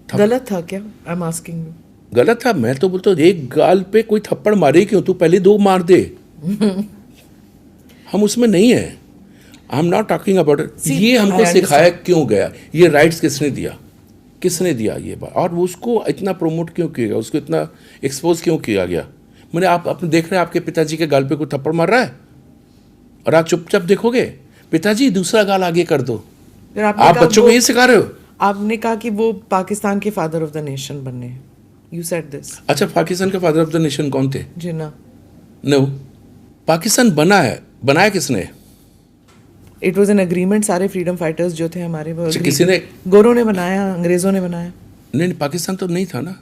गलत था क्या? I am asking you. गलत था, मैं तो बोलता हूँ एक गाल पे कोई थप्पड़ मारे क्यों, तू पहले 2 मार दे। हम उसमें नहीं है, I am not talking about it. ये हमको सिखाया क्यों गया, ये राइट्स किसने दिया, किसने दिया ये बात, और उसको इतना प्रमोट क्यों किया गया, उसको इतना एक्सपोज क्यों किया गया। मैंने आप अपने देख रहे हैं आपके पिताजी के गाल पे कोई थप्पड़ मार रहा है और आप चुपचाप देखोगे, पिताजी दूसरा गाल आगे कर दो। आप बच्चों को ये सिखा रहे हो। आपने कहा कि वो पाकिस्तान के फादर ऑफ द नेशन बनने हैं, यू सेड दिस। अच्छा, पाकिस्तान के फादर ऑफ द नेशन कौन थे? जिन्ना। नो, पाकिस्तान बना है, बनाया किसने? इट वॉज एन अग्रीमेंट, सारे फ्रीडम फाइटर्स जो थे हमारे वो किसी ने, गोरों ने बनाया, अंग्रेजों ने बनाया। नहीं, पाकिस्तान तो नहीं था ना,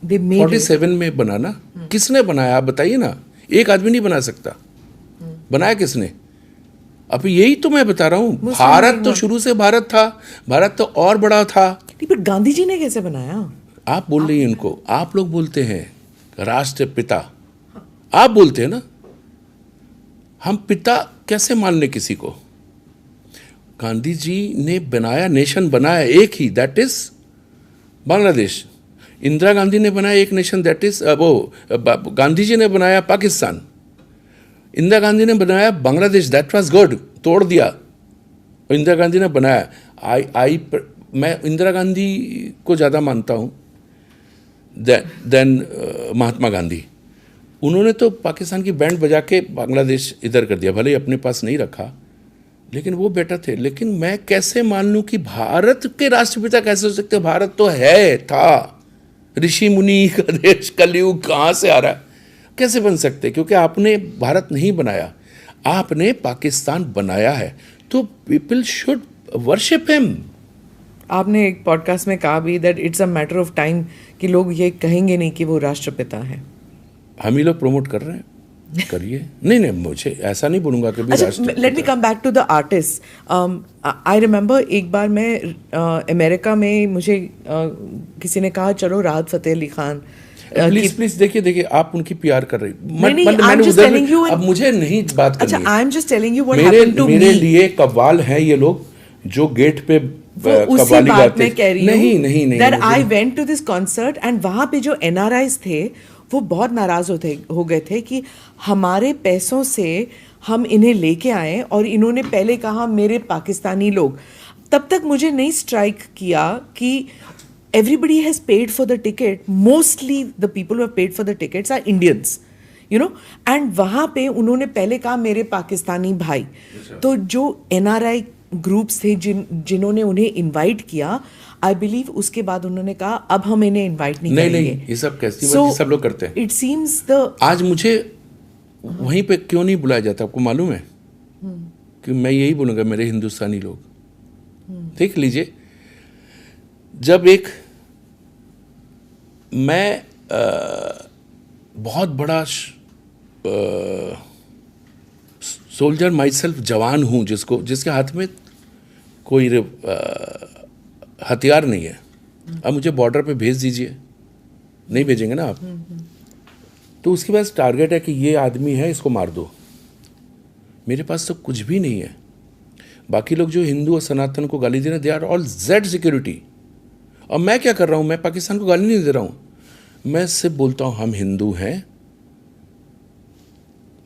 They made 47 में बना ना। किसने बनाया आप बताइए ना, एक आदमी नहीं बना सकता, बनाया किसने? अब यही तो मैं बता रहा हूँ, भारत तो शुरू से भारत था, भारत तो और बड़ा था। नहीं, पर गांधी जी ने कैसे बनाया? आप बोल रही हैं इनको, आप लोग बोलते हैं राष्ट्रपिता, आप बोलते हैं ना, हम पिता कैसे मान लें किसी को? गांधी जी ने बनाया, नेशन बनाया एक ही, दैट इज बांग्लादेश। इंदिरा गांधी ने बनाया एक nation, that is Gandhi ji ने बनाया पाकिस्तान। इंदिरा गांधी ने बनाया बांग्लादेश, दैट वाज गुड, तोड़ दिया। इंदिरा गांधी ने बनाया, मैं इंदिरा गांधी को ज़्यादा मानता हूँ देन महात्मा गांधी। उन्होंने तो पाकिस्तान की बैंड बजा के बांग्लादेश इधर कर दिया, भले ही अपने पास नहीं रखा, लेकिन वो बेटर थे। लेकिन मैं कैसे मान लूँ कि भारत के राष्ट्रपिता कैसे हो सकते? भारत तो है, था, ऋषि मुनि का देश, कलयुग कहाँ से आ रहा है, कैसे बन सकते? क्योंकि आपने भारत नहीं बनाया, आपने पाकिस्तान बनाया है, तो पीपल शुड वर्शिप हिम। आपने एक पॉडकास्ट में कहा भी that it's a matter of time कि लोग ये कहेंगे नहीं कि वो राष्ट्रपिता है। हम ही लोग प्रमोट कर रहे हैं, करिए। नहीं, मुझे ऐसा नहीं बोलूँगा कि let me come back to the artist. I remember एक बार मैं अमेरिका में, मुझे किसी ने कहा चलो राहत फ़तेह अली खान। प्लीज देखिए आप उनकी पीआर कर रही। अब मुझे नहीं बात करनी। अच्छा, I am just telling you what happened to me. मेरे लिए कव्वाल हैं ये लोग जो गेट पे उसी बात में कह रही हूँ। नहीं that I went to this concert and वहाँ पे जो एनआरआईज थे वो बहुत नाराज हो गए थे कि हमारे पैसों से हम इन्हें लेके आए और इन्होंने पहले कहा मेरे पाकिस्तानी लोग। तब तक मुझे नहीं स्ट्राइक किया कि everybody has paid for the ticket, mostly the people who have paid for the tickets are Indians, you know, and वहाँ पे उन्होंने पहले कहा मेरे पाकिस्तानी भाई। तो जो NRI ग्रुप्स थे जिन्होंने उन्हें इनवाइट किया, आई बिलीव उसके बाद उन्होंने कहा अब हम इन्हें इनवाइट नहीं करेंगे। नहीं, ये सब कैसी बात, सब लोग करते हैं। इट सीम्स द आज मुझे वहीं पे क्यों नहीं बुलाया जाता आपको मालूम है? कि मैं यही बोलूँगा मेरे हिंदुस्तानी लोग, देख लीजिए, जब एक मैं बहुत बड़ा सोल्जर माई सेल्फ जवान हूँ, जिसके हाथ में कोई हथियार नहीं है, अब मुझे बॉर्डर पे भेज दीजिए, नहीं भेजेंगे ना आप। तो उसके पास टारगेट है कि ये आदमी है, इसको मार दो। मेरे पास तो कुछ भी नहीं है। बाकी लोग जो हिंदू और सनातन को गाली दे रहे हैं, they are all Z security. और मैं क्या कर रहा हूँ, मैं पाकिस्तान को गाली नहीं दे रहा हूँ, मैं सिर्फ बोलता हूँ हम हिंदू हैं,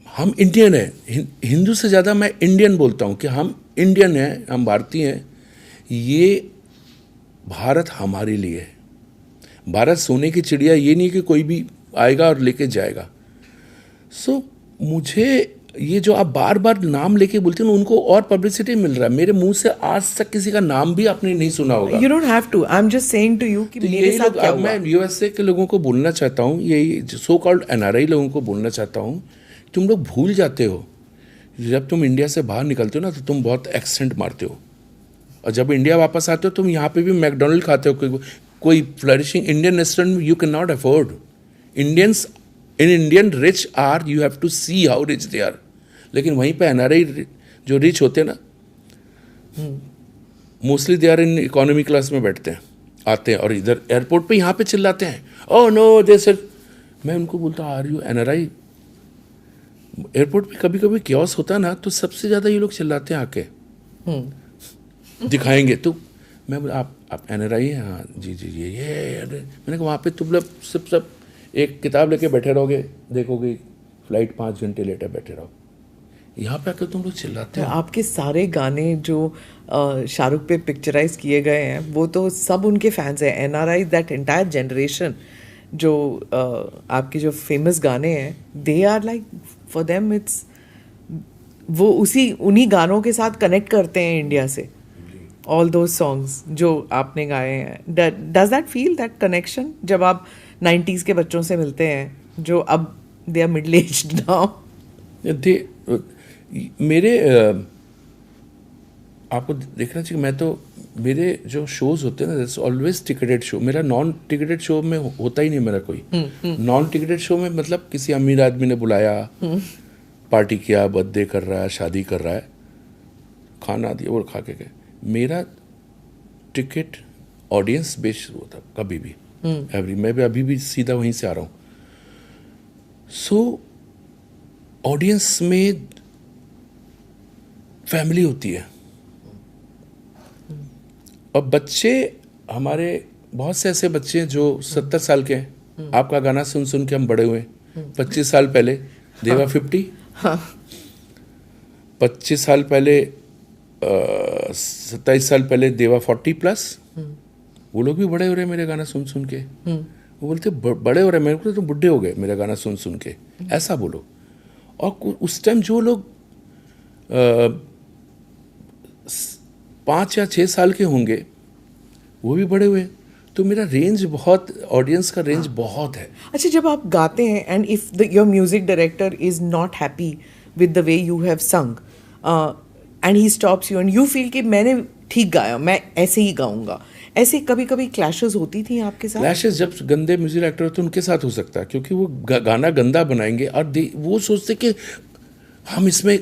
हम इंडियन हैं। हिंदू से ज़्यादा मैं इंडियन बोलता हूँ कि हम इंडियन हैं, हम भारतीय हैं। ये भारत हमारे लिए है। भारत सोने की चिड़िया ये नहीं कि कोई भी आएगा और लेके जाएगा। सो मुझे ये जो आप बार बार नाम लेके बोलते हैं, उनको और पब्लिसिटी मिल रहा है। मेरे मुंह से आज तक किसी का नाम भी आपने नहीं सुना होगा। You don't have to. I'm just saying to you कि तो मेरे यही साथ लोग, क्या अब हुआ? मैं यूएसए के लोगों को बोलना चाहता हूँ, यही सो कॉल्ड एनआरआई लोगों को बोलना चाहता हूँ, तुम लोग भूल जाते हो जब तुम इंडिया से बाहर निकलते हो ना, तो तुम बहुत एक्सेंट मारते हो, और जब इंडिया वापस आते हो तुम यहाँ पे भी मैकडोनल्ड खाते हो। कोई flourishing Indian restaurant you can not afford. Indians in Indian rich are, you have to see how rich they are. लेकिन वहीं पे एनआरआई जो रिच होते हैं ना, mostly they are in economy class में बैठते हैं, आते हैं और इधर एयरपोर्ट पे यहाँ पे चिल्लाते हैं, ओह नो दे सर। मैं उनको बोलता आर यू एनआरआई? एयरपोर्ट पे कभी कभी क्योस होता है ना, तो सबसे ज़्यादा ये लोग चिल्लाते हैं आके, दिखाएंगे तो मैं बोला आप एनआरआई हैं? हाँ जी जी ये मैंने कहा वहाँ पे तुम लोग सब एक किताब लेके बैठे रहोगे, देखोगे फ्लाइट 5 घंटे लेटर बैठे रहो, यहाँ पे आकर तुम लोग चिल्लाते हो। आपके सारे गाने जो शाहरुख पे पिक्चराइज किए गए हैं वो तो सब उनके फैंस हैं। एनआरआई, दैट एंटायर जनरेशन जो आपके जो फेमस गाने हैं, they are like for them it's, वो उन्हीं गानों के साथ कनेक्ट करते हैं इंडिया से। ऑल दो सॉन्ग्स जो आपने गाए हैं, does that feel that connection जब आप 90s के बच्चों से मिलते हैं जो अब they are middle aged now? मेरे आपको देखना चाहिए, मैं तो मेरे जो शोज होते हैं ना, दैट्स ऑलवेज टिकटेड शो। मेरा नॉन टिकटेड शो में होता ही नहीं मेरा कोई। नॉन टिकटेड शो में मतलब किसी अमीर आदमी ने बुलाया, पार्टी किया, बर्थडे कर रहा है, शादी कर रहा है, खाना दिया और खा के गए। मेरा टिकट ऑडियंस बेस्ड होता कभी भी, मैं भी अभी भी सीधा वहीं से आ रहा हूँ। सो ऑडियंस में फैमिली होती है, और बच्चे हमारे बहुत से ऐसे बच्चे हैं जो 70 साल के हैं, आपका गाना सुन सुन के हम बड़े हुए। 25 साल पहले देवा 50, 25 साल पहले 27 साल पहले देवा 40+। वो लोग भी बड़े हो रहे हैं मेरे गाना सुन सुन के। वो बोलते बड़े हो रहे हैं, मेरे को तो बुढ़े हो गए मेरा गाना सुन सुन के, ऐसा बोलो। और उस टाइम जो लोग 5 या 6 साल के होंगे वो भी बड़े हुए। तो मेरा रेंज बहुत, ऑडियंस का रेंज बहुत है। अच्छा, जब आप गाते हैं and if your music director is not happy with the way you have संग and he stops you and you feel कि मैंने ठीक गाया, मैं ऐसे ही गाऊंगा, ऐसे कभी कभी क्लैशेस होती थी आपके साथ? क्लैशेस जब गंदे म्यूजिक डायरेक्टर होते हैं उनके साथ हो सकता है, क्योंकि वो गाना गंदा बनाएंगे और वो सोचते कि हम इसमें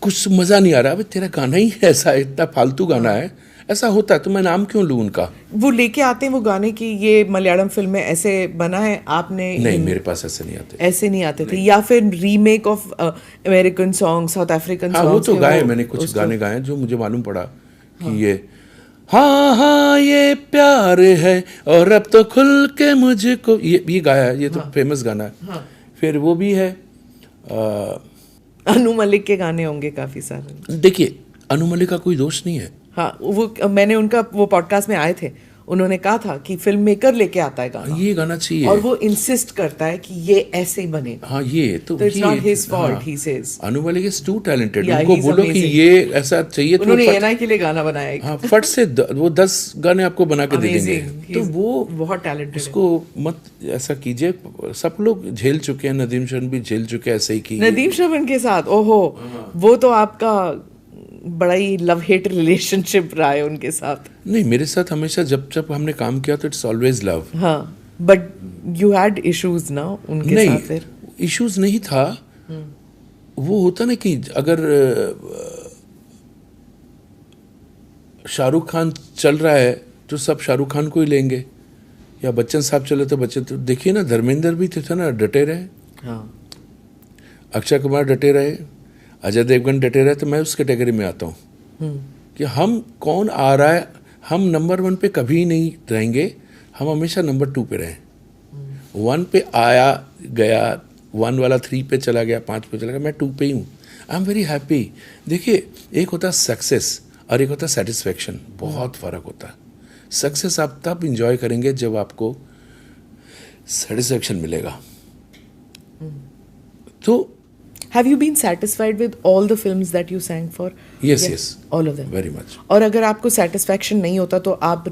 कुछ मज़ा नहीं आ रहा। अबे तेरा गाना ही ऐसा है, इतना फालतू गाना है, ऐसा होता है तो मैं नाम क्यों लूँ उनका। वो लेके आते हैं वो गाने की, ये मलयालम फिल्म में ऐसे बना है, आपने नहीं, मेरे पास ऐसे नहीं आते, ऐसे नहीं आते थे। या फिर remake of American song, south African song? वो तो गाए, मैंने कुछ गाने गाए जो मुझे मालूम पड़ा कि ये हाँ हाँ ये प्यार है और अब तो खुल के मुझको, ये गाया है, ये तो फेमस गाना है। फिर वो भी है अनु मलिक के गाने होंगे काफी सारे। देखिए, अनु मलिक का कोई दोष नहीं है। हाँ, वो मैंने उनका वो पॉडकास्ट में आए थे, उन्होंने कहा था कि फिल्म मेकर लेके आता है गाना, ये गाना चाहिए, और वो इंसिस्ट करता है कि ये ऐसे ही बनेगा। हाँ, ये तो it's not his fault, he says. Anu Malik is too talented, Yeah, उनको he's बोलो कि amazing. ये ऐसा चाहिए तो उन्होंने एनआई के लिए गाना बनाया एक। हाँ, फट से वो 10 गाने आपको बना के दे देंगे। Amazing. तो He's वो बहुत टैलेंटेड है। उसको मत ऐसा कीजिए। सब लोग झेल चुके हैं, नदीम श्रवण भी झेल चुके हैं ऐसे ही की। नदीम श्रवण के साथ ओहो, वो तो आपका बड़ा ही लव हेट रिलेशनशिप रहा है उनके साथ। नहीं, मेरे साथ हमेशा जब जब हमने काम किया तो इट्स ऑलवेज लव। हाँ, बट यू हैड इश्यूज ना उनके साथ? फिर इश्यूज नहीं था। वो होता ना कि अगर शाहरुख खान चल रहा है तो सब शाहरुख खान को ही लेंगे, या बच्चन साहब चले तो बच्चन। तो देखिए ना, धर्मेंद्र भी थे ना, डटे रहे। हाँ, अक्षय कुमार डटे रहे, अजय देवगन डटे रहे तो मैं उस कैटेगरी में आता हूँ कि हम कौन आ रहा है, हम नंबर 1 पे कभी नहीं रहेंगे, हम हमेशा नंबर 2 पे रहें। 1 पे आया गया, 1 वाला 3 पे चला गया, 5 पे चला गया, मैं 2 पे ही हूँ। I am very happy. देखिए, एक होता है सक्सेस और एक होता है सेटिस्फेक्शन, बहुत फ़र्क होता है। सक्सेस आप तब इंजॉय करेंगे जब आपको सेटिस्फेक्शन मिलेगा। तो Have you been satisfied with all the films that you sang for? Yes, yes. All of them. Very much. और अगर आपको satisfaction नहीं होता तो आप